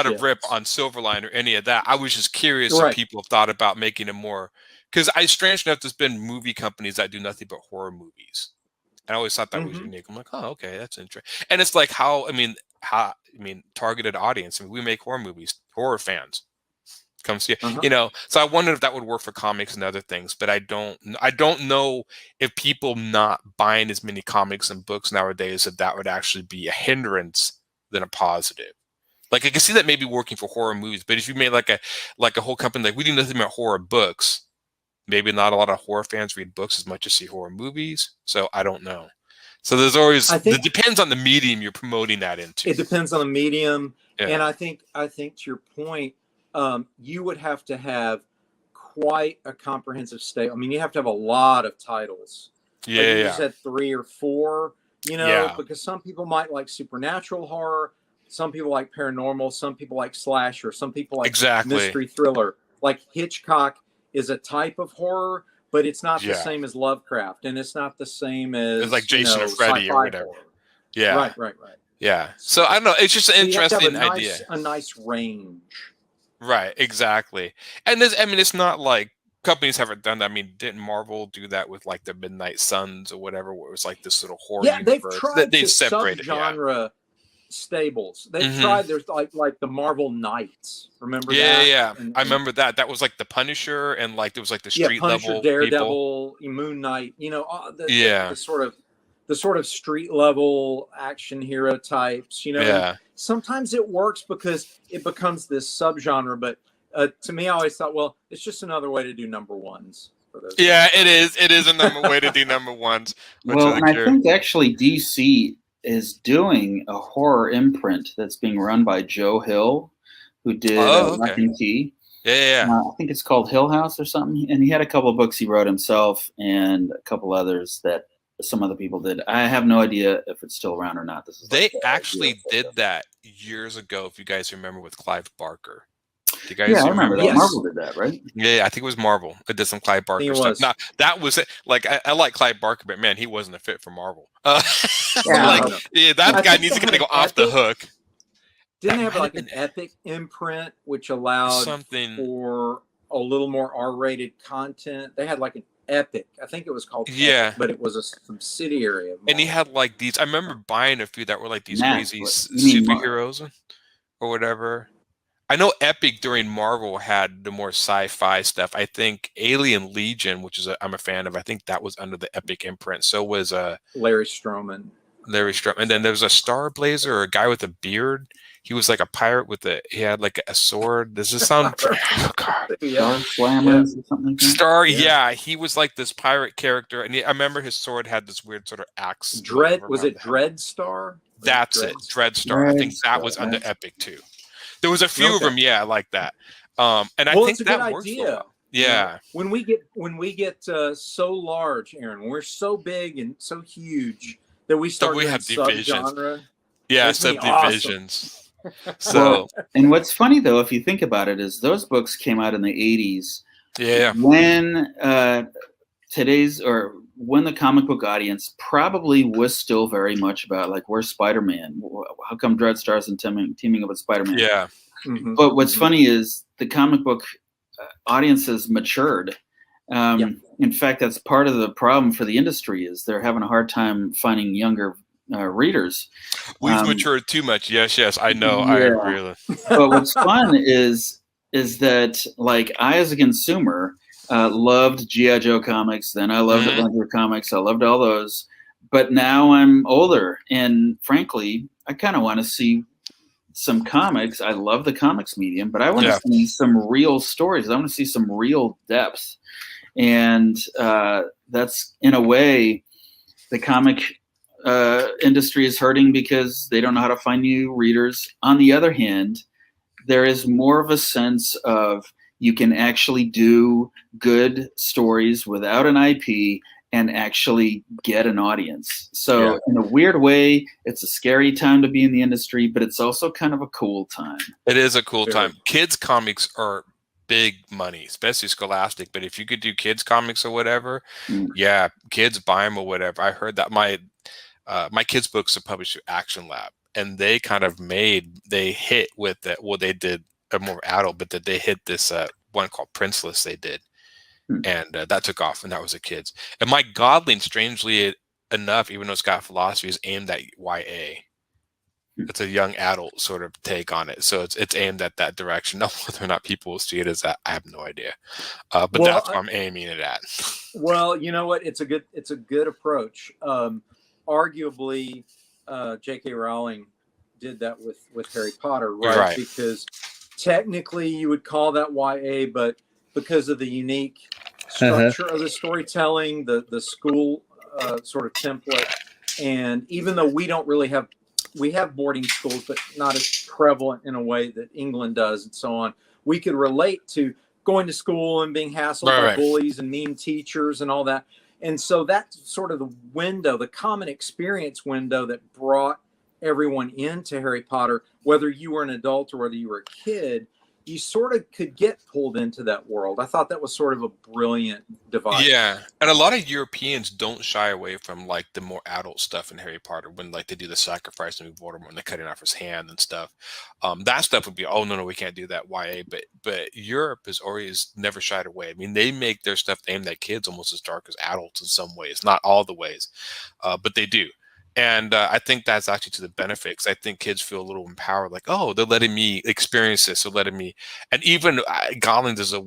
S7: a rip on Silverline or any of that. I was just curious if people have thought about making it more, because strange enough, there's been movie companies that do nothing but horror movies. I always thought that was unique. I'm like, oh, okay, that's interesting. And it's like targeted audience. I mean, we make horror movies, horror fans. Come see it. So I wondered if that would work for comics and other things, but I don't know if people not buying as many comics and books nowadays, if that would actually be a hindrance than a positive. Like I can see that maybe working for horror movies, but if you made like a whole company, like we do nothing but horror books, maybe not a lot of horror fans read books as much as see horror movies. So I don't know. So there's always, it depends on the medium you're promoting that into.
S6: It depends on the medium. Yeah. And I think to your point, you would have to have quite a comprehensive state. I mean, you have to have a lot of titles.
S7: Yeah,
S6: Like you
S7: yeah.
S6: just had 3 or 4, you know,
S7: Yeah.
S6: because some people might like supernatural horror, some people like paranormal, some people like slasher, some people like
S7: Exactly.
S6: mystery thriller. Like Hitchcock is a type of horror, but it's not the
S7: Yeah.
S6: same as Lovecraft, and it's not the same as
S7: It's like
S6: you
S7: Jason
S6: know,
S7: or Freddy or
S6: sci-fi
S7: whatever.
S6: horror.
S7: Yeah.
S6: Right.
S7: Yeah. So I don't know. It's just an
S6: So you have to have
S7: interesting idea.
S6: a nice range.
S7: Right. Exactly. And there's, I mean, it's not like companies haven't done that. I mean, didn't Marvel do that with like the Midnight Suns or whatever, where it was like this little horror
S6: Yeah, they've
S7: universe?
S6: tried
S7: They've
S6: to
S7: separated. Yeah.
S6: subgenre stables. They've
S7: Mhm.
S6: tried. There's like the Marvel Knights. Remember
S7: Yeah,
S6: that?
S7: yeah.
S6: And-
S7: I remember that. That was like the Punisher, and like there was like the street
S6: Punisher,
S7: level people.
S6: Daredevil, Moon Knight. You know,
S7: Yeah.
S6: the sort of street level action hero types. You know,
S7: Yeah.
S6: sometimes it works because it becomes this subgenre. But to me, I always thought, well, it's just another way to do number ones for those.
S7: Yeah, it is. It is a number way to do number ones. Which
S8: Well,
S7: is
S8: and I
S7: true.
S8: think actually DC is doing a horror imprint that's being run by Joe Hill, who did
S7: Oh,
S8: Lock
S7: okay.
S8: and Key.
S7: Yeah.
S8: I think it's called Hill House or something. And he had a couple of books he wrote himself and a couple others that some other people did. I have no idea if it's still around or not. This is
S7: They
S8: like the
S7: actually
S8: idea.
S7: did that years ago, if you guys remember, with Clive Barker. Do you guys
S8: Yeah, I remember that.
S6: Yes.
S8: Marvel did that, right?
S7: Yeah, I think it was Marvel. It did some Clive
S6: think it
S7: Barker stuff.
S6: was.
S7: Now that was it. Like I like Clive Barker, but man, he wasn't a fit for Marvel.
S8: Yeah.
S7: Like, yeah, that
S6: I
S7: guy
S6: think
S7: needs to
S6: they
S7: kind of
S6: had
S7: go
S6: an
S7: off the
S6: Epic.
S7: hook.
S6: Didn't they
S7: That
S6: have
S7: might
S6: like
S7: have
S6: an Epic imprint, which allowed
S7: Something.
S6: for a little more R-rated content? They had like an Epic. I think it was called
S7: Yeah.
S6: Epic, but it was a subsidiary of
S7: And he
S6: Marvel.
S7: had like these. I remember buying a few that were like these
S8: Nah,
S7: crazy
S8: what- you mean
S7: superheroes or whatever. I know Epic during Marvel had the more sci-fi stuff. I think Alien Legion, which is I'm a fan of. I think that was under the Epic imprint. So was
S6: Larry Stroman.
S7: Larry Strum. And then there was a Star Blazer, or a guy with a beard. He was like a pirate he had like a sword. Does this sound? Oh, God.
S6: Yeah.
S8: Star Slammers or something like that.
S7: Star, yeah, he was like this pirate character, and I remember his sword had this weird sort of axe.
S6: Was it Dreadstar?
S7: That's it, Dreadstar. I think that was under Epic too. There was a few of
S6: Okay.
S7: them, yeah, like that. And I
S6: Well,
S7: think
S6: it's a good
S7: that works for a
S6: idea.
S7: while. Yeah,
S6: When we get so large, Aaron, we're so big and so huge that we start
S7: we
S6: doing
S7: have divisions.
S6: subgenre.
S7: yeah,
S6: That's gonna be awesome.
S7: subdivisions. So
S8: And what's funny though, if you think about it, is those books came out in the 80s
S7: yeah,
S8: when when the comic book audience probably was still very much about like, where's Spider-Man? How come Dreadstar's and teaming up with Spider-Man?
S7: yeah,
S6: Mhm.
S8: But what's funny is the comic book audience has matured.
S6: Yeah.
S8: In fact, that's part of the problem for the industry is they're having a hard time finding younger readers.
S7: we've matured too much. Yes, I know. I
S8: Yeah.
S7: agree with.
S8: But what's fun is that like I as a consumer loved G.I. Joe comics, then I loved
S7: Mhm.
S8: Avenger comics, I loved all those. But now I'm older, and frankly, I kind of want to see some comics. I love the comics medium, but I want
S7: Yeah.
S8: to see some real stories. I want to see some real depth, and that's in a way the comic industry is hurting because they don't know how to find new readers. On the other hand, there is more of a sense of you can actually do good stories without an IP and actually get an audience. So
S7: Yeah.
S8: in a weird way, it's a scary time to be in the industry, but it's also kind of a cool time.
S7: It is a cool
S6: Sure.
S7: time. Kids comics are big money, especially Scholastic. But if you could do kids comics or whatever,
S8: Mm.
S7: yeah, kids buy them or whatever. I heard that my kids' books are published through Action Lab, and they kind of they hit with that. Well, they did a more adult, but that they hit this one called Princeless. They did, and that took off, and that was a kids. And my Godling, strangely enough, even though it's got philosophy, is aimed at YA. It's a young adult sort of take on it, so it's aimed at that direction. Now, whether or not people will see it as that, I have no idea. But
S6: Well,
S7: that's what I'm aiming it at.
S6: Well, you know what? It's a good approach. Arguably, J.K. Rowling did that with Harry Potter, right?
S7: Right.
S6: Because technically you would call that YA, but because of the unique structure of the storytelling, the school sort of template, and even though we don't really we have boarding schools, but not as prevalent in a way that England does, and so on. We could relate to going to school and being hassled
S7: Right,
S6: by
S7: right.
S6: bullies and mean teachers and all that. And so that's sort of the window, the common experience window that brought everyone into Harry Potter, whether you were an adult or whether you were a kid. You sort of could get pulled into that world. I thought that was sort of a brilliant device.
S7: Yeah, and a lot of Europeans don't shy away from like the more adult stuff in Harry Potter when like they do the sacrifice and Voldemort and they're cutting off his hand and stuff. That stuff would be, oh no, we can't do that YA. But Europe has always never shied away. I mean, they make their stuff aimed at kids almost as dark as adults in some ways, not all the ways, but they do. And I think that's actually to the benefit, because I think kids feel a little empowered, like, oh, they're letting me experience this, they're letting me. And even Gollings is in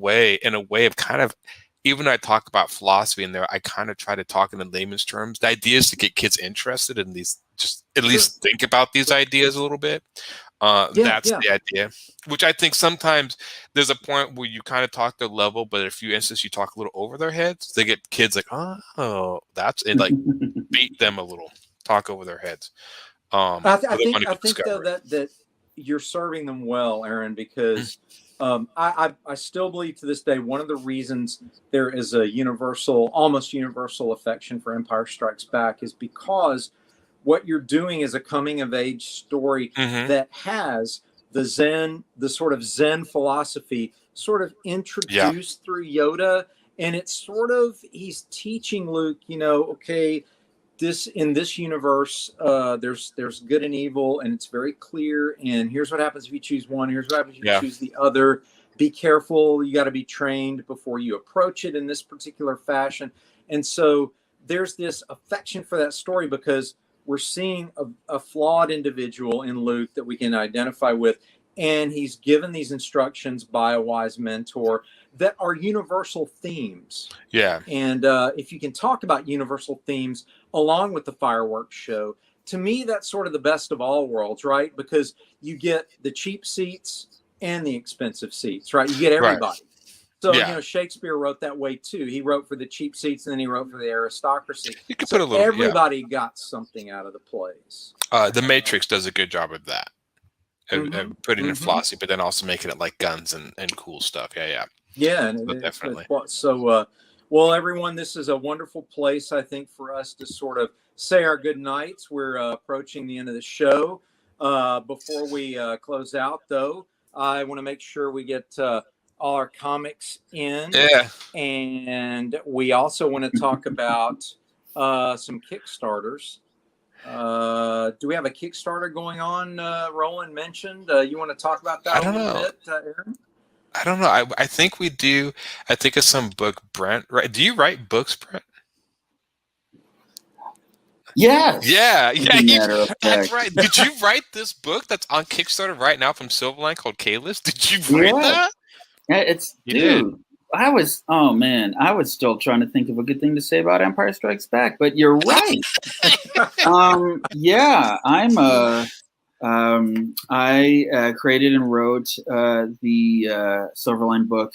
S7: a way of kind of, even though I talk about philosophy in there, I kind of try to talk in layman's terms. The idea is to get kids interested in these, just at least think about these ideas a little bit. That's the idea, which I think sometimes there's a point where you kind of talk their level, but a few instances you talk a little over their heads. They get kids like, oh, that's it, like beat them a little. Talk over their heads.
S6: I think though that you're serving them well, Aaron, because I still believe to this day one of the reasons there is a almost universal affection for Empire Strikes Back is because what you're doing is a coming of age story that has the sort of Zen philosophy sort of introduced through Yoda, and it's sort of, he's teaching Luke, okay, in this universe, there's good and evil, and it's very clear. And here's what happens if you choose one. Here's what happens if you choose the other. Be careful. You got to be trained before you approach it in this particular fashion. And so there's this affection for that story because we're seeing a flawed individual in Luke that we can identify with, and he's given these instructions by a wise mentor that are universal themes.
S7: Yeah.
S6: And if you can talk about universal themes along with the fireworks show, to me, that's sort of the best of all worlds, right? Because you get the cheap seats and the expensive seats, right? You get everybody. Right. So, Shakespeare wrote that way too. He wrote for the cheap seats and then he wrote for the aristocracy.
S7: You could put a little,
S6: everybody got something out of the plays.
S7: The Matrix does a good job of that. Of putting in philosophy, but then also making it like guns and cool stuff.
S6: Yeah,
S7: definitely.
S6: Well, everyone, this is a wonderful place, I think, for us to sort of say our good nights. We're approaching the end of the show. Before we close out, though, I want to make sure we get all our comics in.
S7: Yeah.
S6: And we also want to talk about some Kickstarters. Do we have a Kickstarter going on? Roland mentioned. You want to talk about that a little bit, Aaron?
S7: I don't know. I think we do. I think it's some book, Brent. Right? Do you write books, Brent?
S8: Yes.
S7: Yeah. That's right. Did you write this book that's on Kickstarter right now from Silverline called Kalis? Did you write that?
S8: Yeah, I was still trying to think of a good thing to say about Empire Strikes Back, but you're right. I created and wrote the Silverline book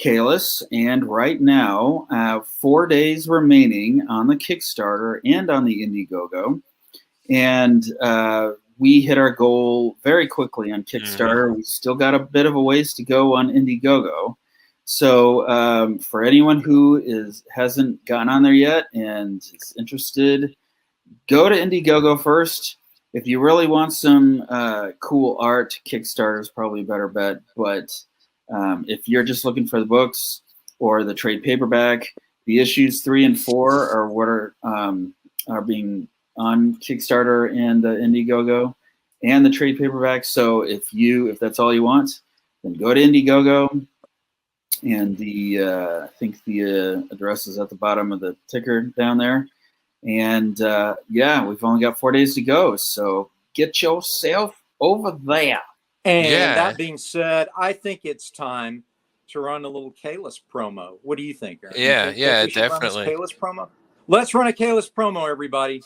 S8: Kalis, and right now, 4 days remaining on the Kickstarter and on the Indiegogo, and we hit our goal very quickly on Kickstarter. Mm-hmm. We still got a bit of a ways to go on Indiegogo. So for anyone who hasn't gotten on there yet and is interested, go to Indiegogo first. If you really want some cool art, Kickstarter is probably a better bet. But if you're just looking for the books or the trade paperback, the issues 3 and 4 are what are being on Kickstarter and Indiegogo, and the trade paperback. So if that's all you want, then go to Indiegogo. And I think the address is at the bottom of the ticker down there. And we've only got 4 days to go. So get yourself over there.
S6: And that being said, I think it's time to run a little Kalis promo. What do you think, Aaron?
S7: Yeah, definitely.
S6: Kalis promo? Let's run a Kalis promo, everybody.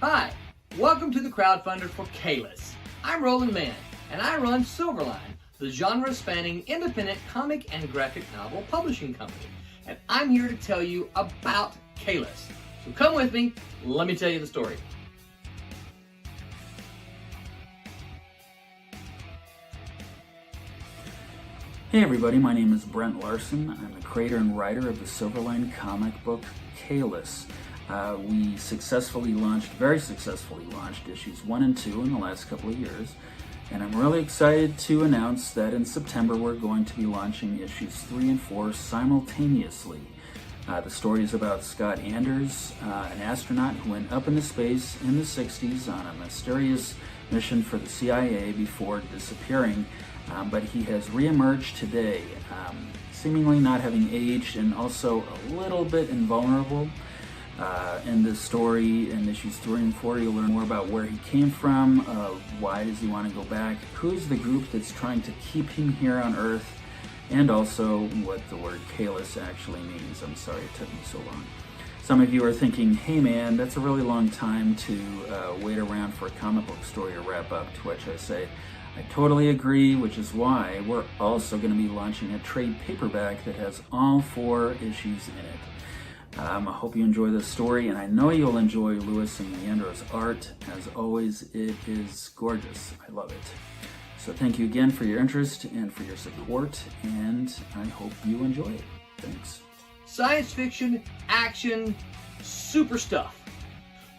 S9: Hi, welcome to the crowdfunder for Kalis. I'm Roland Mann, and I run Silverline, the genre-spanning independent comic and graphic novel publishing company. And I'm here to tell you about Kalis. So come with me, let me tell you the story.
S10: Hey everybody, my name is Brent Larson. I'm the creator and writer of the Silverline comic book Kalis. We very successfully launched issues 1 and 2 in the last couple of years. And I'm really excited to announce that in September we're going to be launching issues 3 and 4 simultaneously. The story is about Scott Anders, an astronaut who went up into space in the 60s on a mysterious mission for the CIA before disappearing. But he has reemerged today, seemingly not having aged and also a little bit invulnerable. In this story, in issues 3 and 4, you'll learn more about where he came from, why does he want to go back, who's the group that's trying to keep him here on Earth, and also what the word Kalis actually means. I'm sorry it took me so long. Some of you are thinking, hey man, that's a really long time to wait around for a comic book story to wrap up, to which I say, I totally agree, which is why we're also going to be launching a trade paperback that has all 4 issues in it. I hope you enjoy this story, and I know you'll enjoy Louis and Leandro's art. As always, it is gorgeous. I love it. So thank you again for your interest and for your support, and I hope you enjoy it. Thanks.
S9: Science fiction, action, super stuff.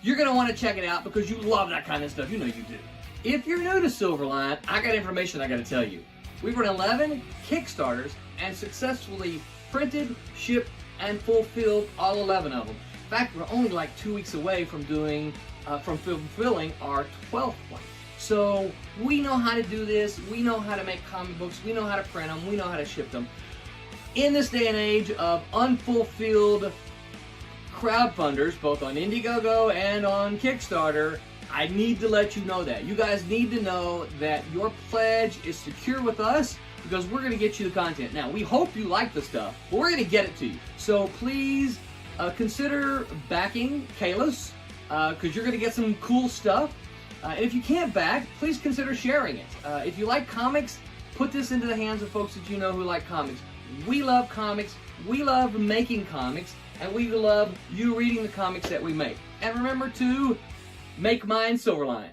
S9: You're going to want to check it out because you love that kind of stuff. You know you do. If you're new to Silverline, I got information I got to tell you. We've run 11 Kickstarters and successfully printed, shipped, and fulfilled all 11 of them. In fact, we're only like 2 weeks away from fulfilling our 12th one. So we know how to do this. We know how to make comic books. We know how to print them. We know how to ship them. In this day and age of unfulfilled crowdfunders, both on Indiegogo and on Kickstarter, I need to let you know that. You guys need to know that your pledge is secure with us because we're going to get you the content. Now, we hope you like the stuff, but we're going to get it to you. So please consider backing Kalis because you're going to get some cool stuff. And if you can't back, please consider sharing it. If you like comics, put this into the hands of folks that you know who like comics. We love comics. We love making comics. And we love you reading the comics that we make. And remember to make mine Silverline.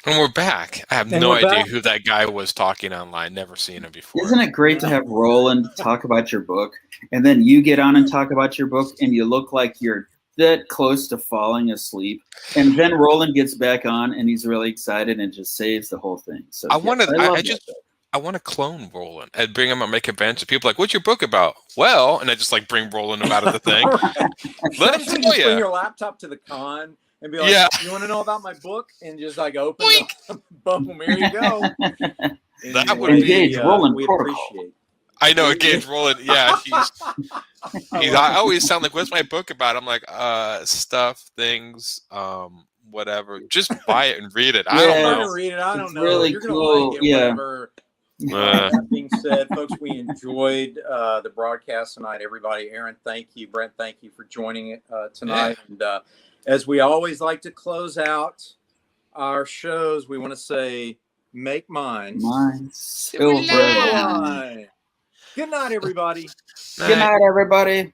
S7: And we're back. I have no idea who that guy was talking online. Never seen him before.
S8: Isn't it great to have Roland talk about your book, and then you get on and talk about your book, and you look like you're that close to falling asleep, and then Roland gets back on, and he's really excited and just saves the whole thing. So
S7: I want to clone Roland and bring him on my convention. People are like, what's your book about? Well, and I just like bring Roland out of the thing. Let him tell you.
S6: Bring your laptop to the con and be like, you want to know about my book? And just like open the boom, here you go.
S7: That would
S8: engage
S7: be
S8: Roland
S6: we
S8: protocol.
S6: appreciate.
S7: I know, engage Roland. Yeah, I always sound like, what's my book about? I'm like, stuff, things, whatever. Just buy it and read it. I don't know.
S6: Read it. I don't know.
S8: Really
S6: You're gonna
S8: cool.
S6: like it, whatever. That being said, folks, we enjoyed the broadcast tonight. Everybody, Aaron, thank you. Brent, thank you for joining it tonight. Yeah. And as we always like to close out our shows, we want to say, make mine
S8: Silverline.
S6: Good night, everybody.
S8: Good night, everybody.